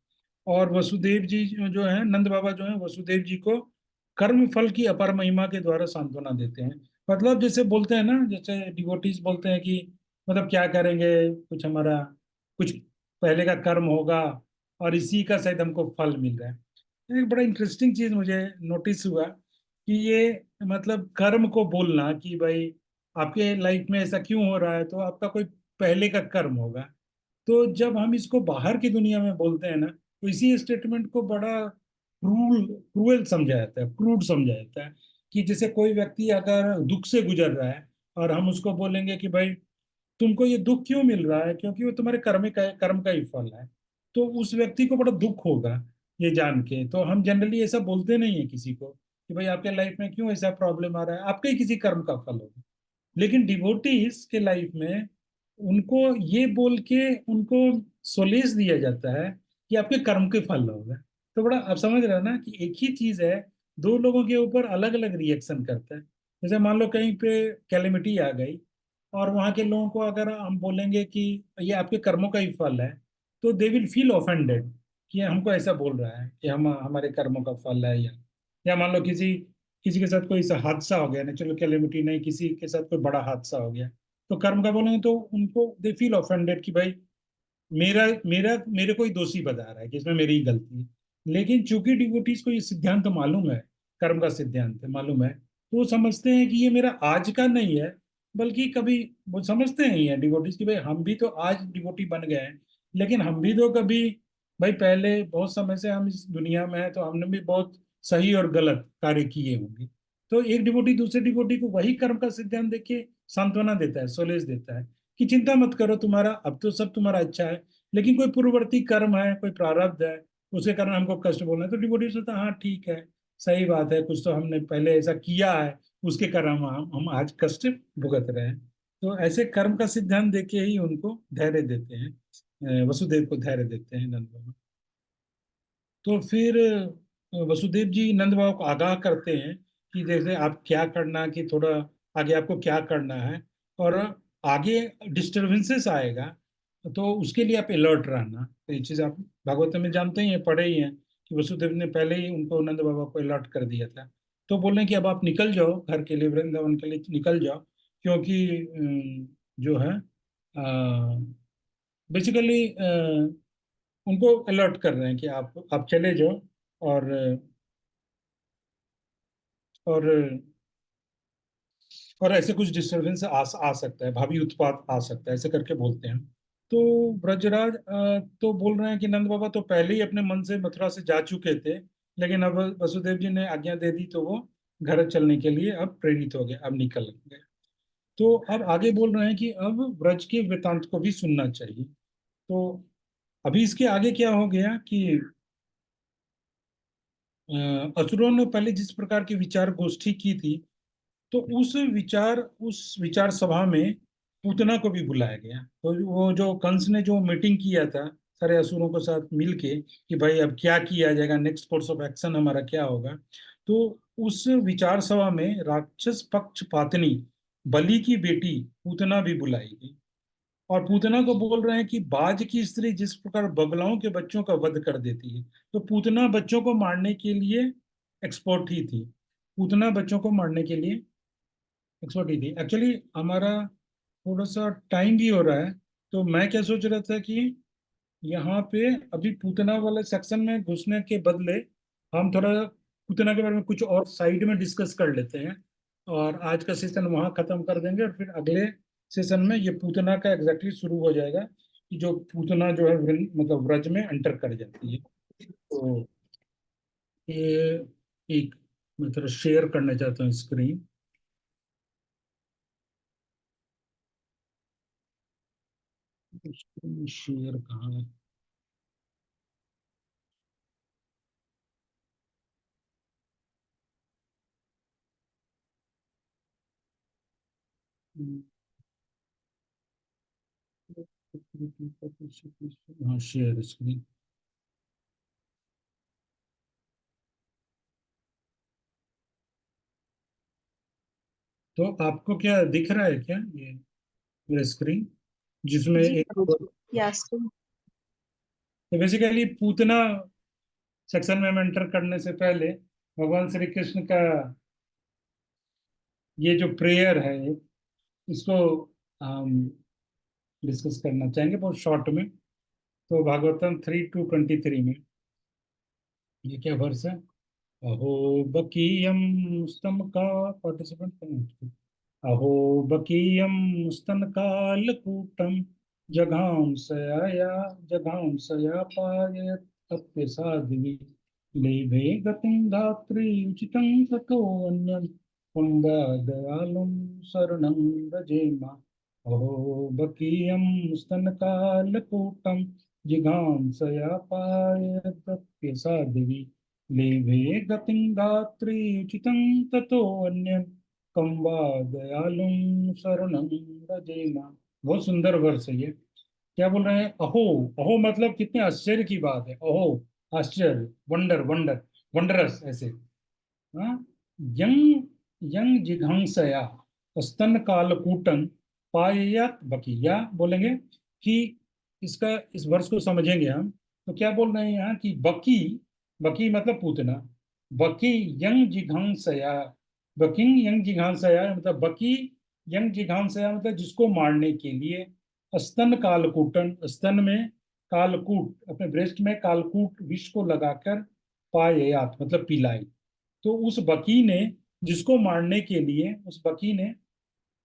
और वसुदेव जी जो है, नंद बाबा जो है वसुदेव जी को कर्म फल की अपार महिमा के द्वारा सांत्वना देते हैं। मतलब जैसे बोलते हैं ना, जैसे डिवोटीज बोलते हैं कि मतलब क्या करेंगे, कुछ हमारा कुछ पहले का कर्म होगा और इसी का शायद हमको फल मिल रहा है। एक बड़ा इंटरेस्टिंग चीज मुझे नोटिस हुआ कि ये मतलब कर्म को बोलना कि भाई आपके लाइफ में ऐसा क्यों हो रहा है, तो आपका कोई पहले का कर्म होगा। तो जब हम इसको बाहर की दुनिया में बोलते हैं ना, तो इसी स्टेटमेंट को बड़ा क्रूएल समझा जाता है, क्रूड समझा जाता है। कि जैसे कोई व्यक्ति अगर दुख से गुजर रहा है और हम उसको बोलेंगे कि भाई तुमको ये दुख क्यों मिल रहा है, क्योंकि वो तुम्हारे कर्म का ही फल है, तो उस व्यक्ति को बड़ा दुख होगा। ये जान के। तो हम जनरली ऐसा बोलते नहीं है किसी को कि भाई आपके लाइफ में क्यों ऐसा प्रॉब्लम आ रहा है, आपके ही किसी कर्म का फल होगा। लेकिन डिवोटीज के लाइफ में उनको ये बोल के उनको सोलेस दिया जाता है कि आपके कर्म के फल होगा। तो बड़ा आप समझ रहे हो ना कि एक ही चीज है, दो लोगों के ऊपर अलग अलग रिएक्शन करता है। जैसे मान लो कहीं पे कैलेमिटी आ गई, और वहां के लोगों को अगर हम बोलेंगे कि ये आपके कर्मों का ही फल है, तो दे विल फील ऑफेंडेड कि हमको ऐसा बोल रहा है कि हम हमारे कर्मों का फल है। या मान लो किसी किसी के साथ कोई ऐसा हादसा हो गया, नेचुरल कैलेमिटी नहीं, किसी के साथ कोई बड़ा हादसा हो गया, तो कर्म का बोलेंगे तो उनको दे फील ऑफेंडेड कि भाई मेरा मेरा मेरे को ही दोषी बता रहा है कि इसमें मेरी ही गलती है। लेकिन चूंकि डिवोटीज को ये सिद्धांत मालूम है, कर्म का सिद्धांत है मालूम है, तो वो समझते हैं कि ये मेरा आज का नहीं है, बल्कि कभी वो समझते हैं ये डिवोटीज कि भाई हम भी तो आज डिवोटी बन गए हैं, लेकिन हम भी तो कभी भाई पहले बहुत समय से हम इस दुनिया में हैं, तो हमने भी बहुत सही और गलत कार्य किए होंगे। तो एक डिवोटी दूसरे डिवोटी को वही कर्म का सिद्धांत देके सांत्वना देता है, सोलेस देता है कि चिंता मत करो, तुम्हारा अब तो सब तुम्हारा अच्छा है, लेकिन कोई पूर्ववर्ती कर्म है, कोई प्रारब्ध है, उसके कारण हमको कष्ट बोलना है। तो डिवोटी सोचता है, हाँ ठीक है, सही बात है, कुछ तो हमने पहले ऐसा किया है, उसके कारण हम आज कष्ट भुगत रहे हैं। तो ऐसे कर्म का सिद्धांत देके ही उनको धैर्य देते हैं, वसुदेव को धैर्य देते हैं नंद बाबा। तो फिर वसुदेव जी नंद बाबा को आगाह करते हैं कि जैसे आप क्या करना, कि थोड़ा आगे आपको क्या करना है, और आगे डिस्टरबेंसेस आएगा, तो उसके लिए आप अलर्ट रहना। तो ये चीज आप भागवत में जानते ही हैं, पढ़े ही हैं कि वसुदेव ने पहले ही उनको नंद बाबा को अलर्ट कर दिया था। तो बोल रहे हैं कि अब आप निकल जाओ घर के लिए, वृंदावन के लिए निकल जाओ, क्योंकि जो है बेसिकली उनको अलर्ट कर रहे हैं कि आप चले जाओ, और और और ऐसे कुछ डिस्टरबेंस आ सकता है, भावी उत्पात आ सकता है, ऐसे करके बोलते हैं। तो ब्रजराज तो बोल रहे हैं कि नंद बाबा तो पहले ही अपने मन से मथुरा से जा चुके थे, लेकिन अब वसुदेव जी ने आज्ञा दे दी, तो वो घर चलने के लिए अब प्रेरित हो गए, अब निकल गए। तो अब आगे बोल रहे हैं कि अब ब्रज के वृतांत को भी सुनना चाहिए। तो अभी इसके आगे क्या हो गया कि असुरों ने पहले जिस प्रकार की विचार गोष्ठी की थी, तो उस विचार सभा में पूतना को भी बुलाया गया। तो वो जो कंस ने जो मीटिंग किया था सारे असुरों के साथ मिलके कि भाई अब क्या किया जाएगा, नेक्स्ट कोर्स ऑफ एक्शन हमारा क्या होगा, तो उस विचार सभा में राक्षस पक्ष पातनी बलि की बेटी पूतना भी बुलाई गई। और पूतना को बोल रहे हैं कि बाज की स्त्री जिस प्रकार बगलाओं के बच्चों का वध कर देती है, तो पूतना बच्चों को मारने के लिए एक्सपर्ट ही थी। पूतना बच्चों को मारने के लिए एक्सपर्ट ही थी। एक्चुअली हमारा थोड़ा सा टाइम भी हो रहा है, तो मैं क्या सोच रहा था कि यहाँ पे अभी पूतना वाले सेक्शन में घुसने के बदले हम थोड़ा पूतना के बारे में कुछ और साइड में डिस्कस कर लेते हैं, और आज का सेशन वहाँ खत्म कर देंगे, और फिर अगले सेशन में ये पूतना का एग्जैक्टली शुरू हो जाएगा कि जो पूतना जो है मतलब व्रज में एंटर कर जाती है। तो ये एक मैं थोड़ा शेयर करना चाहता हूँ स्क्रीन। शेयर कहाँ है? हाँ, शेयर स्क्रीन। तो आपको क्या दिख रहा है क्या ये मेरा स्क्रीन, जिसमें जी एक प्रभु जी। यस। तो बेसिकली पूतना सेक्शन में एंटर करने से पहले भगवान श्री कृष्ण का ये जो प्रेयर है, इसको हम डिस्कस करना चाहेंगे बहुत शॉर्ट में। तो भागवतम 3:2-23 में ये क्या वर्स है? अहो बकीयम स्तम का पार्टिसिपेंट, अहो बकीयम स्तनकालकूटम जघां सयाया जघां सयापाय तप्य साध्वी लेभे गतिं धात्री उचितं ततोऽन्यं पुंगा दयालुं शरणं व्रजेम। अहो बकीयं स्तनकालकूटं जिघांसया पायदप्य साध्वी लेभे गतिं धात्री उचितं ततोऽन्यं कं वा दयालुं शरणं व्रजेम। बहुत सुंदर वर्ष है ये। क्या बोल रहे हैं? अहो, अहो मतलब कितने आश्चर्य की बात है। अहो, आश्चर्य, वंडर, वंडर, वंडरस ऐसे। हाँ, यंग यंग जिघांसया स्तन कालकूटं पाययात बकी, या बोलेंगे कि इसका इस वर्ष को समझेंगे हम तो क्या बोल रहे हैं यहाँ कि बकी, बकी मतलब पूतना, बकी यंग जिघांसया, बकिंग यंग जिघांसया मतलब बकी यंग जिघांसया मतलब जिसको मारने के लिए स्तन कालकूटन, स्तन में कालकूट, अपने ब्रेस्ट में कालकूट विष को लगाकर पाययात मतलब पिलाई। तो उस बकी ने जिसको मारने के लिए, उस बकी ने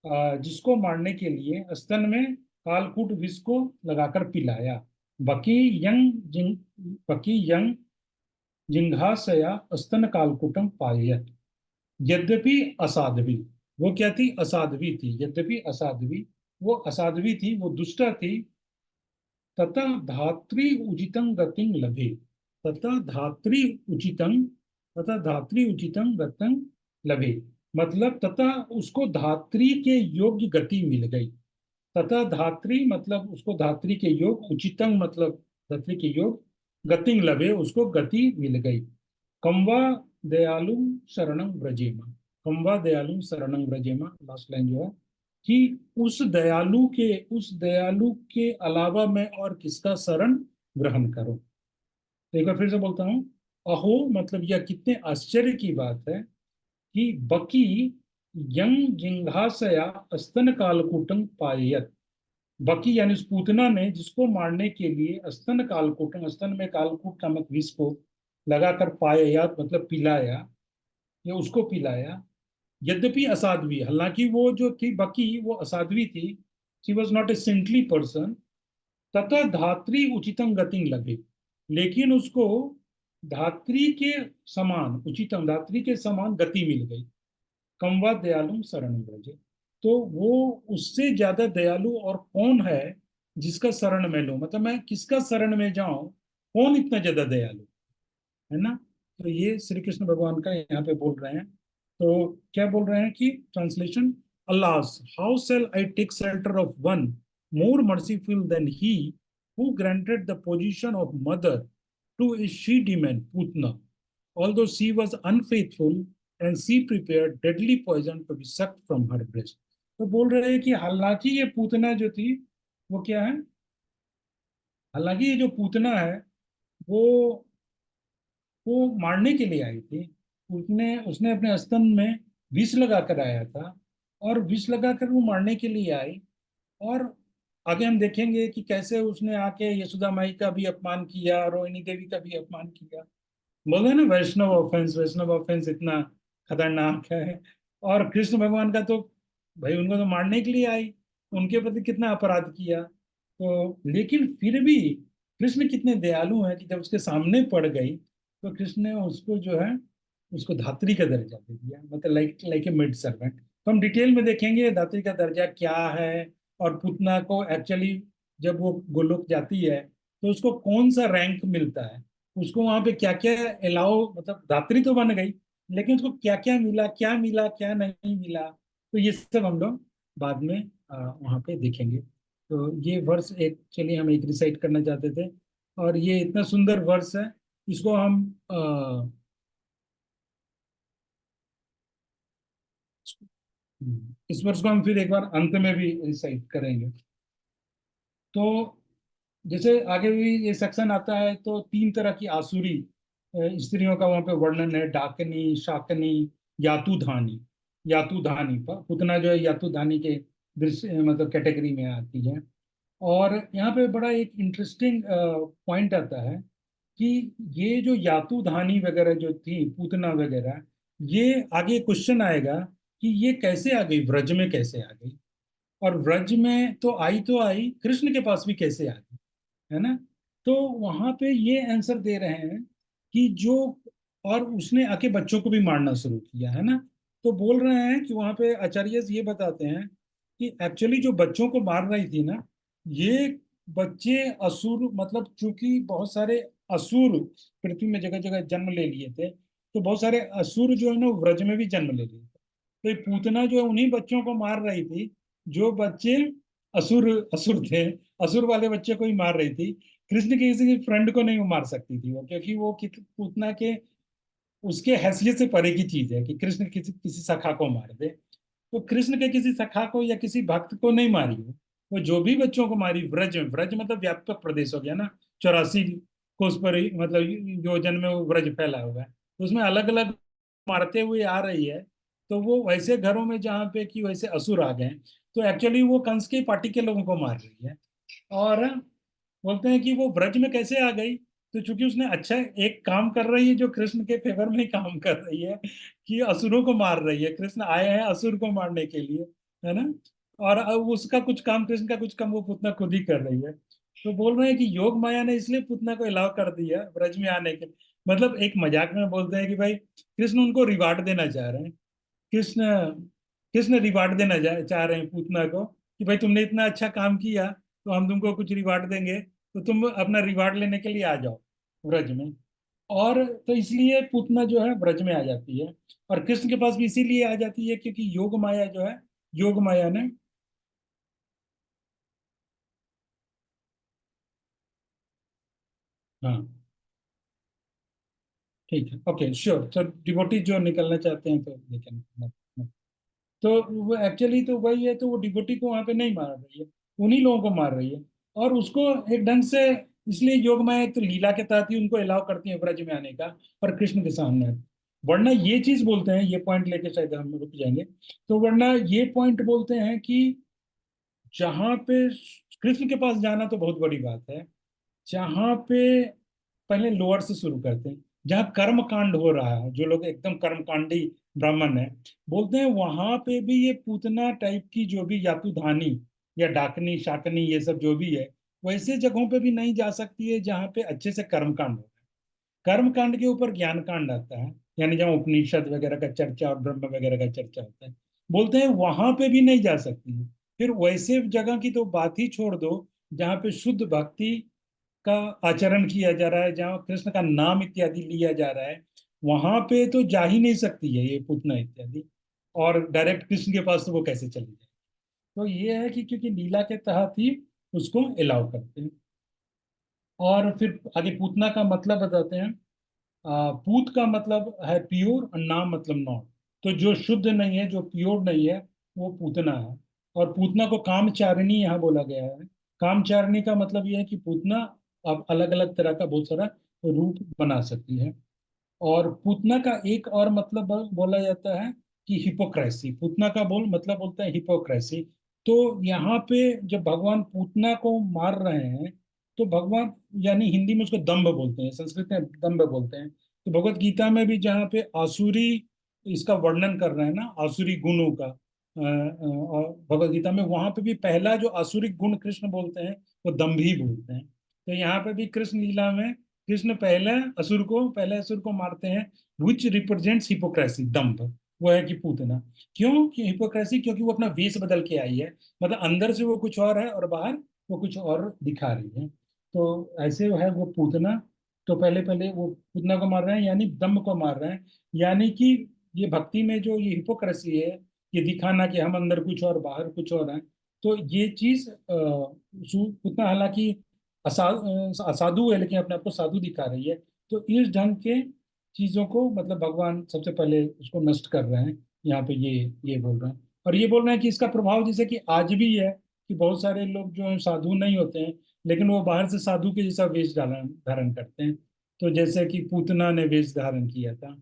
जिसको मारने के लिए स्तन में कालकूट विष को लगाकर पिलाया। बकी यंग जिंग बकी यंग जिंघासया स्तन कालकूटम पायत। यद्यपि असाध्वी, वो क्या थी? असाध्वी थी। यद्यपि असाध्वी, वो असाध्वी थी, वो दुष्टा थी। तथा धात्री उचितं गतिं लभे, तथा धात्री उचितं, तथा धात्री उचितं गतिं लभे मतलब तथा उसको धात्री के योग्य गति मिल गई। तथा धात्री मतलब उसको धात्री के योग, उचितं मतलब धात्री के योग, गतिं लभे उसको गति मिल गई। कम्वा दयालु शरणं व्रजेमा, कम्वा दयालु शरणं व्रजेमा, लास्ट लाइन जो है कि उस दयालु के अलावा मैं और किसका शरण ग्रहण करूं। तो एक बार फिर से बोलता हूं। अहो मतलब यह कितने आश्चर्य की बात है कि बकी यंग जिंघासया स्तन कालकूटं पायत, बकी यानी उस पूतना ने जिसको मारने के लिए स्तन कालकूटं, स्तन में कालकूट नामक विष को लगाकर पाययात मतलब पिलाया, या उसको पिलाया। यद्यपि असाध्वी, हालांकि वो जो थी बकी वो असाध्वी थी, she was not a saintly person. तथा धात्री उचितम गतिं लगे, लेकिन उसको धात्री के समान, उचितम धात्री के समान गति मिल गई। कमवा दयालु शरण ब्रजे, तो वो उससे ज्यादा दयालु और कौन है जिसका शरण में लूं, मतलब मैं किसका शरण में जाऊं, कौन इतना ज्यादा दयालु है ना। तो ये श्री कृष्ण भगवान का यहाँ पे बोल रहे हैं। तो क्या बोल रहे हैं कि translation, alas how shall I take shelter of one more merciful than he who granted the position of mother to a she demon Putana, although she was unfaithful and she prepared deadly poison to be sucked from her breast। तो बोल रहे हैं कि हालांकि ये पूतना जो थी वो क्या है, हालांकि ये जो पूतना है वो वो मारने के लिए आई थी। उसने उसने अपने स्तन में विष लगा कर आया था, और विष लगाकर वो मारने के लिए आई। और आगे हम देखेंगे कि कैसे उसने आके यशोदा माई का भी अपमान किया, रोहिणी देवी का भी अपमान किया। बोले ना वैष्णव ऑफेंस, वैष्णव ऑफेंस इतना खतरनाक है। और कृष्ण भगवान का तो भाई उनको तो मारने के लिए आई, उनके प्रति कितना अपराध किया। तो लेकिन फिर भी कृष्ण कितने दयालु हैं कि जब उसके सामने पड़ गई तो कृष्ण ने उसको जो है उसको धात्री का दर्जा दे दिया, मतलब like like a mid servant. तो हम डिटेल में देखेंगे धात्री का दर्जा क्या है, और पूतना को एक्चुअली जब वो गोलोक जाती है तो उसको कौन सा रैंक मिलता है, उसको वहां पे क्या क्या अलाउ, मतलब धात्री तो बन गई लेकिन उसको क्या क्या मिला, क्या मिला क्या नहीं मिला, तो ये सब हम लोग बाद में वहां पे देखेंगे। तो ये वर्ष एक चलिए हम एक रिसाइट करना चाहते थे, और ये इतना सुंदर वर्ष है। इसको हम इस वर्ष को हम फिर एक बार अंत में भी रिसाइट करेंगे। तो जैसे आगे भी ये सेक्शन आता है तो तीन तरह की आसुरी स्त्रियों का वहां पे वर्णन है, डाकनी, शाकनी, यातुधानी। यातुधानी पुतना जो है यातुधानी के दृश्य मतलब कैटेगरी में आती है। और यहाँ पे बड़ा एक इंटरेस्टिंग पॉइंट आता है कि ये जो यातुधानी वगैरह जो थी पूतना वगैरह, ये आगे क्वेश्चन आएगा कि ये कैसे आ गई, व्रज में कैसे आ गई, और व्रज में तो आई कृष्ण के पास भी कैसे आ गई, है ना। तो वहां पे ये आंसर दे रहे हैं कि जो, और उसने आके बच्चों को भी मारना शुरू किया, है ना। तो बोल रहे हैं कि वहां पे आचार्य ये बताते हैं कि एक्चुअली जो बच्चों को मार रही थी ना, ये बच्चे असुर, मतलब चूंकि बहुत सारे असुर पृथ्वी में जगह जगह जन्म ले लिए थे, तो बहुत सारे असुर जो है ना व्रज में भी जन्म ले लिए थे। तो ये पूतना जो है उन्हीं बच्चों को मार रही थी जो बच्चे असुर असुर थे। असुर वाले बच्चे को ही मार रही थी। कृष्ण के किसी फ्रेंड को नहीं मार सकती थी वो, क्योंकि वो पूतना के उसके हैसियत से परे की चीज है कि कृष्ण किसी किसी सखा को मार दे। तो कृष्ण के किसी सखा को या किसी भक्त को नहीं मारी वो जो भी बच्चों को मारी व्रज में, व्रज मतलब व्यापक प्रदेश हो गया ना, 84 कोस पर मतलब योजन में वो व्रज फैला हुआ है, तो उसमें अलग अलग मारते हुए आ रही है। तो वो वैसे घरों में जहाँ पे कि वैसे असुर आ गए, तो एक्चुअली वो कंस की पार्टी के लोगों को मार रही है। और बोलते हैं कि वो व्रज में कैसे आ गई, तो चूंकि उसने अच्छा एक काम कर रही है जो कृष्ण के फेवर में ही काम कर रही है, कि असुरों को मार रही है। कृष्ण आए हैं असुर को मारने के लिए, है ना। और अब उसका कुछ काम, कृष्ण का कुछ काम वो पुतना खुद ही कर रही है। तो बोल रहे हैं कि योग माया ने इसलिए पुतना को अलाउ कर दिया व्रज में आने के। मतलब एक मजाक में बोलते हैं कि भाई कृष्ण उनको रिवार्ड देना चाह रहे हैं। कृष्ण कृष्ण रिवार्ड देना चाह रहे हैं पूतना को, कि भाई तुमने इतना अच्छा काम किया तो हम तुमको कुछ रिवार्ड देंगे, तो तुम अपना रिवार्ड लेने के लिए आ जाओ ब्रज में। और तो इसलिए पूतना जो है ब्रज में आ जाती है। और कृष्ण के पास भी इसीलिए आ जाती है क्योंकि योग माया जो है, योग माया ने, हाँ ठीक है, ओके श्योर। तो डिवोटी जो निकलना चाहते हैं तो लेकिन, तो वो एक्चुअली तो वही है, तो वो डिवोटी को वहां पे नहीं मार रही है, उन्हीं लोगों को मार रही है। और उसको एक ढंग से, इसलिए योग माया एक तो लीला के तहत ही उनको अलाउ करती है ब्रज में आने का और कृष्ण के सामने। वरना ये चीज बोलते हैं, ये पॉइंट लेके शायद हम रुक जाएंगे। तो वरना ये पॉइंट बोलते हैं कि जहां पे कृष्ण के पास जाना तो बहुत बड़ी बात है, जहाँ पे पहले लोअर से शुरू करते हैं, जहाँ कर्म कांड हो रहा है, जो लोग एकदम कर्मकांडी ब्राह्मण है, बोलते हैं वहां पे भी ये पूतना टाइप की जो भी यातुधानी या डाकनी शाकनी ये सब जो भी है, वैसे जगहों पे भी नहीं जा सकती है जहाँ पे अच्छे से कर्म कांड हो। कर्म कांड के ऊपर ज्ञान कांड आता है, यानी जहाँ उपनिषद वगैरह का चर्चा और ब्रह्म वगैरह का चर्चा होता है, बोलते हैं वहां पे भी नहीं जा सकती है। फिर वैसे जगह की तो बात ही छोड़ दो, जहाँ पे शुद्ध भक्ति का आचरण किया जा रहा है, जहाँ कृष्ण का नाम इत्यादि लिया जा रहा है, वहां पे तो जा ही नहीं सकती है ये पूतना इत्यादि। और डायरेक्ट कृष्ण के पास तो वो कैसे चली जाए। तो ये है कि क्योंकि लीला के तहत ही उसको अलाउ करते हैं। और फिर आगे पूतना का मतलब बताते हैं। पूत का मतलब है प्योर और नाम मतलब नॉट। तो जो शुद्ध नहीं है, जो प्योर नहीं है, वो पूतना है। और पूतना को कामचारिणी यहाँ बोला गया है। कामचारिणी का मतलब यह है कि पूतना अब अलग अलग तरह का बहुत सारा रूप बना सकती है। और पूतना का एक और मतलब बोला जाता है कि हिपोक्रेसी। पूतना का बोल मतलब बोलता है हिपोक्रेसी। तो यहाँ पे जब भगवान पूतना को मार रहे हैं, तो भगवान, यानी हिंदी में उसको दंभ बोलते हैं, संस्कृत में दंभ बोलते हैं। तो भगवत गीता में भी जहाँ पे आसुरी इसका वर्णन कर रहे हैं ना, आसुरी गुणों का, और भगवत गीता में वहां पे भी पहला जो आसुरिक गुण कृष्ण बोलते हैं वो दंभी बोलते हैं। तो यहाँ पे भी कृष्ण लीला में कृष्ण पहले असुर को मारते हैं, विच रिप्रेजेंट्स हिपोक्रेसी, दंभ। वो है कि पूतना। क्यों कि हिपोक्रेसी, क्योंकि वो अपना वेश बदल के आई है, मतलब अंदर से वो कुछ और है और बाहर वो कुछ और दिखा रही है। तो ऐसे है वो पूतना। तो पहले पहले वो पूतना को मार रहे हैं, यानी दम्भ को मार रहे हैं। यानी कि ये भक्ति में जो ये हिपोक्रेसी है, ये दिखाना कि हम अंदर कुछ और बाहर कुछ और है, तो ये चीज पूतना हालांकि असाधु है, लेकिन अपने आप को साधु दिखा रही है। तो इस ढंग के चीजों को मतलब भगवान सबसे पहले उसको नष्ट कर रहे हैं। यहाँ पे ये बोल रहे हैं। और ये बोल रहे हैं कि इसका प्रभाव जैसे कि आज भी है, कि बहुत सारे लोग जो हैं साधु नहीं होते हैं, लेकिन वो बाहर से साधु के जैसा वेश धारण धारण करते हैं। तो जैसे कि पूतना ने वेश धारण किया था।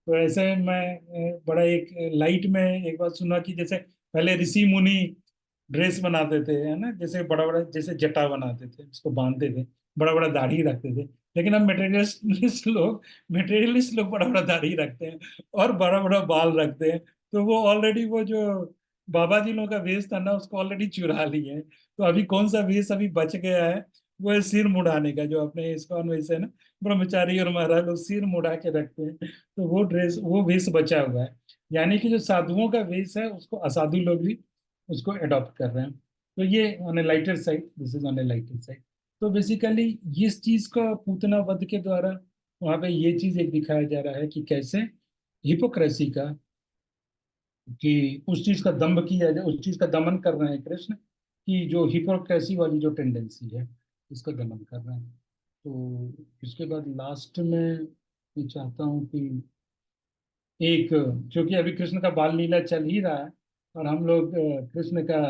तो ऐसे मैं बड़ा एक लाइट में एक बात सुना कि जैसे पहले ऋषि मुनि ड्रेस बनाते थे, है ना, जैसे बड़ा बड़ा जैसे जटा बनाते थे उसको बांधते थे, बड़ा बड़ा दाढ़ी रखते थे। लेकिन अब मटेरियलिस्ट लोग बड़ा बड़ा दाढ़ी रखते हैं और बड़ा बड़ा बाल रखते हैं। तो वो ऑलरेडी वो जो बाबा जी लोगों का वेश था ना, उसको ऑलरेडी चुरा लिए हैं। तो अभी कौन सा वेश अभी बच गया है, वो है सिर मुड़ाने का, जो अपने इस्कॉन वैसे है ना, ब्रह्मचारी और महाराज लोग सिर मुड़ा के रखते हैं। तो वो वेश बचा हुआ है। यानी कि जो साधुओं का वेश है उसको असाधु लोग भी उसको अडॉप्ट कर रहे हैं। तो ये on A lighter side, this is on A lighter side. तो बेसिकली इस चीज का पूतना वध के द्वारा वहां पे ये चीज एक दिखाया जा रहा है कि कैसे हिपोक्रेसी का, कि उस चीज का दंभ किया जाए, उस चीज का दमन कर रहे हैं कृष्ण, कि जो हिपोक्रेसी वाली जो टेंडेंसी है इसका दमन कर रहे हैं। तो इसके बाद लास्ट में मैं चाहता हूँ कि एक, क्योंकि अभी कृष्ण का बाल लीला चल ही रहा है और हम लोग कृष्ण का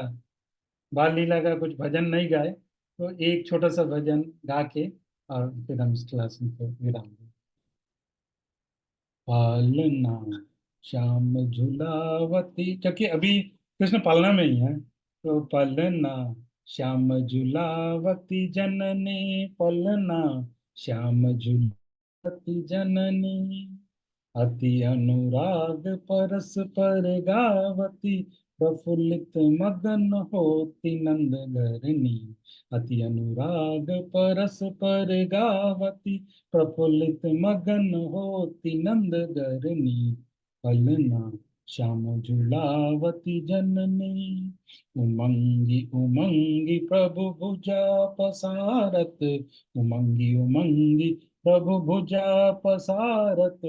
बाल लीला का कुछ भजन नहीं गाए, तो एक छोटा सा भजन गा के और फिर हम इस क्लास में को विराम दें। पालना श्याम झुलावती, क्योंकि अभी कृष्ण पालना में ही है, तो पालना श्याम झुलावती जननी, पालना श्याम झुलावती जननी, अति अनुराग परस पर गावती, प्रफुल्लित मगन होती नंद घरनी, अति अनुराग परस पर गावती, प्रफुल्लित मगन होती नंद घरनी, पलना श्याम झुलावती जननी, उमंगी उमंगी प्रभु भुजा पसारत, उमंगी उमंगी प्रभु भुजा पसारत,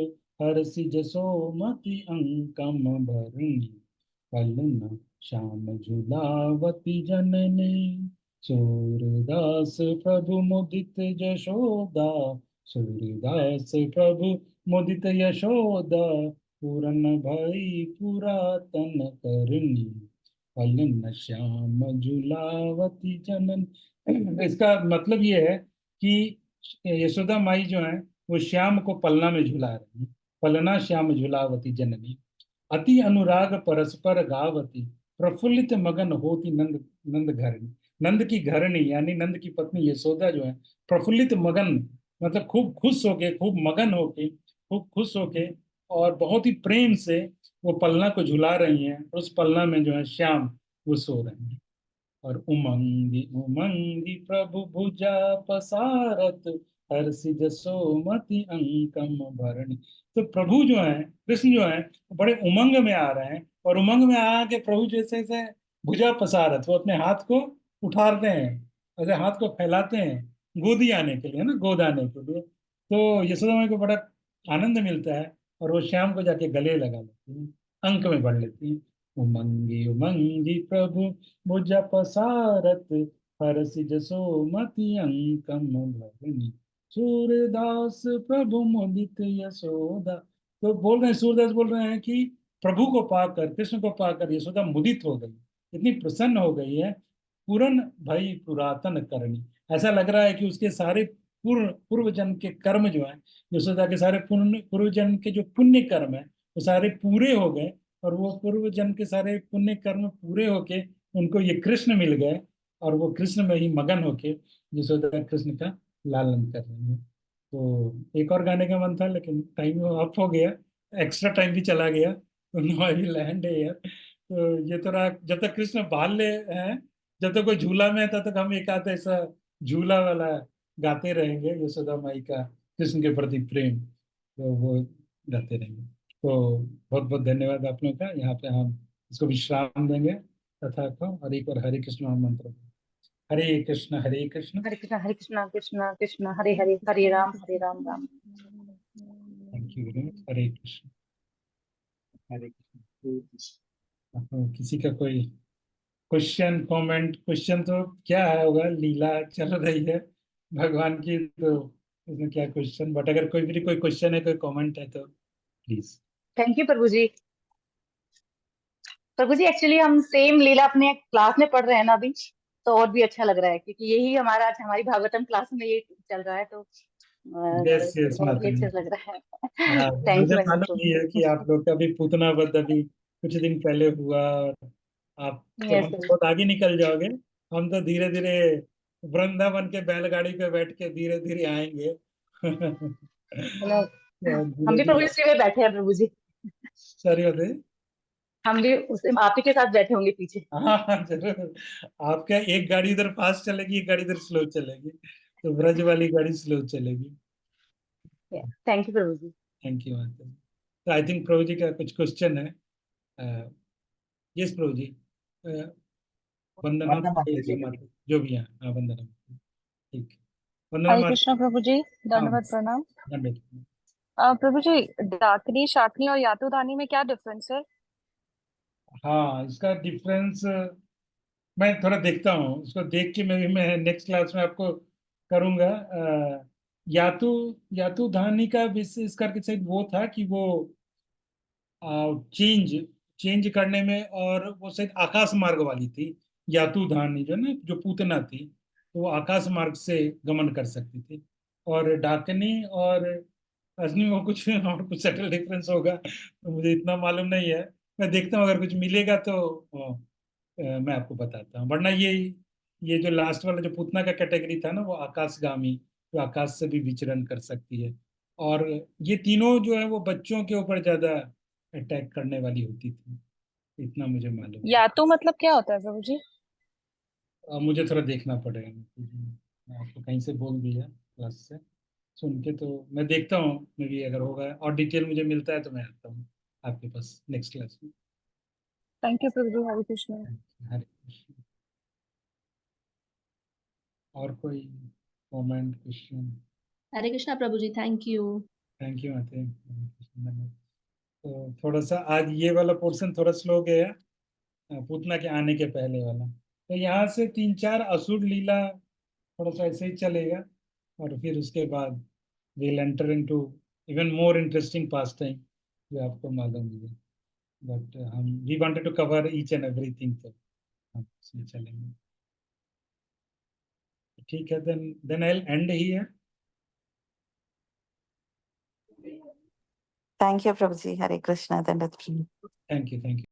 हरसि जसोमति अंकम भरणी, पलना श्याम झुलावती जननी, सूरदास प्रभु मुदित यशोदा, सूरदास प्रभु मुदित यशोदा, पूरन भई पुरातन करनी, पलन श्याम झुलावती जनन। इसका मतलब ये है कि यशोदा माई जो है वो श्याम को पलना में झुला रही है। पलना श्याम झुलावती जननी, अति अनुराग परस्पर गावती, प्रफुल्लित मगन होती नंद नंद घरनी। नंद की घरनी यानी नंद की पत्नी यशोदा जो है प्रफुल्लित मगन, मतलब खूब खुश होके, खूब मगन होके, खूब खुश होके और बहुत ही प्रेम से वो पलना को झुला रही हैं। उस पलना में जो है श्याम वो सो रहे हैं। और उमंगी उमंगी प्रभु भुजा पसारत, हर्षि जसोमति अंकम भरणी। तो प्रभु जो है, कृष्ण जो है, बड़े उमंग में आ रहे हैं और उमंग में आके प्रभु जैसे जैसे भुजा पसारत, वो अपने हाथ को उठाते हैं, ऐसे हाथ को फैलाते हैं गोदी आने के लिए, है ना, गोद आने के लिए। तो यशोदा माई को बड़ा आनंद मिलता है और वो श्याम को जाके गले लगा लेती है, अंक में भर लेती है। उमंगी उमंगी प्रभु भुज पसारत, हरसि जसोमति अंकम भरणी, सूरदास प्रभु मुदित यशोदा। तो बोल रहे हैं, सूरदास बोल रहे हैं कि प्रभु को पाकर, कृष्ण को पाकर यशोदा मुदित हो गई, इतनी प्रसन्न हो गई है। पूरन भई पुरातन करणी, ऐसा लग रहा है कि उसके सारे पूर्व पूर्व जन्म के कर्म जो है, यशोदा के सारे पूर्व जन्म के जो पुण्य कर्म है वो सारे पूरे हो गए, और वो पूर्व जन्म के सारे पुण्य कर्म पूरे होके उनको ये कृष्ण मिल गए, और वो कृष्ण में ही मगन होके यशोदा कृष्ण का लालन कर रही है। तो एक और गाने का मन था लेकिन टाइम अप हो गया, एक्स्ट्रा टाइम भी चला गया, तो no I will land here. तो ये तो रहा, जब तक कृष्ण बाल्य हैं, जब तक कोई झूला में है तब तक हम एक आध ऐसा झूला वाला गाते रहेंगे यशोदा माई का कृष्ण के प्रति प्रेम, तो वो गाते रहेंगे। तो बहुत बहुत धन्यवाद आप लोगों का। यहाँ पे हम इसको विश्राम देंगे कथा को, और एक बार हरे कृष्ण मंत्र। Hare Krishna Hare Krishna Hare Krishna Hare Krishna Krishna Krishna Hare Hare, Hare Ram Ram. Thank you very much. Hare Krishna Hare Krishna. तो किसी का कोई क्वेश्चन कमेंट, क्वेश्चन तो क्या है होगा, लीला चल रही है भगवान की, तो इसमें क्या क्वेश्चन, बट अगर कोई भी कोई क्वेश्चन है, कोई कमेंट है तो please. Thank you Prabhu ji. Prabhu ji actually हम सेम लीला अपने क्लास में पढ़ रहे हैं ना अभी, तो और भी अच्छा लग रहा है क्योंकि यही हमारा आज हमारी भागवतम क्लास में ये चल रहा है, तो यस यस बहुत ही माता जी। अच्छा लग रहा है। हाँ, थैंक मुझे यू वेरी मच मालूम प्रभु नहीं है कि आप लोग का भी पूतना बद्ध अभी कुछ दिन पहले हुआ, और आप जी। तो, यस हम तो सर। बहुत आगे निकल जाओगे। हम तो धीरे धीरे वृंदावन के बैलगाड़ी पे बैठ के धीरे धीरे आएंगे। हम धीरे भी प्रभु जी धीरे इसी में बैठे हैं प्रभु जी। सारी होते। हम भी उस आप ही के साथ बैठे होंगे पीछे। हाँ हाँ, जरूर। आपका एक गाड़ी इधर फास्ट चलेगी, एक गाड़ी इधर स्लो चलेगी, तो ब्रज वाली गाड़ी स्लो चलेगी। Thank you Prabhu ji. Thank you माता जी। तो आई थिंक प्रभु जी का कुछ क्वेश्चन है। यस प्रभु जी। वंदना माता, जो भी है, हाँ वंदना, ठीक है, वंदना हरे माता। कृष्णा प्रभु जी, हाँ, दंडवत प्रणाम। दंडवत। प्रभु जी, डाकनी, शाकनी और यातुधानी में क्या डिफरेंस है? हाँ, इसका डिफरेंस मैं थोड़ा देखता हूँ, उसको देख के मैं नेक्स्ट क्लास में आपको करूँगा। यातु यातुधानी का विशेष करके शायद वो था कि वो चेंज चेंज करने में, और वो शायद आकाश मार्ग वाली थी। यातुधानी जो ना, जो पूतना थी, तो वो आकाश मार्ग से गमन कर सकती थी। और डाकनी और अजनी में कुछ और कुछ सटल डिफरेंस होगा, तो मुझे इतना मालूम नहीं है। मैं देखता हूँ, अगर कुछ मिलेगा तो मैं आपको बताता हूँ। वरना ये जो लास्ट वाला जो पूतना का कैटेगरी था ना, वो आकाशगामी, जो आकाश से भी विचरण कर सकती है। और ये तीनों जो है वो बच्चों के ऊपर ज्यादा अटैक करने वाली होती थी, इतना मुझे मालूम है। यातु मतलब क्या होता है प्रभु जी? अब मुझे थोड़ा देखना पड़ेगा, मैं आपको कहीं से बोल दिया क्लास से सुन के, तो मैं देखता हूँ, मे भी अगर होगा और डिटेल मुझे मिलता है तो मैं आता हूँ आपके पास नेक्स्ट क्लास में। Thank you Prabhu ji, Hare Krishna. हरे कृष्ण। और कोई comment, question? Hare Krishna Prabhu ji, thank you. Thank you आते हैं। तो थोड़ा सा आज ये वाला पोर्शन थोड़ा स्लो गया, पूतना के आने के पहले वाला। तो यहाँ से 3-4 असुर लीला थोड़ा सा ऐसे ही चलेगा, और फिर उसके बाद we'll enter into even more interesting pastime, जो आपको मालूम है। बट हम we wanted to cover each and everything, तो हम उसमें चलेंगे। ठीक है, then I'll end here. Thank you, Prabhuji. Hare Krishna. Thank you. Thank you.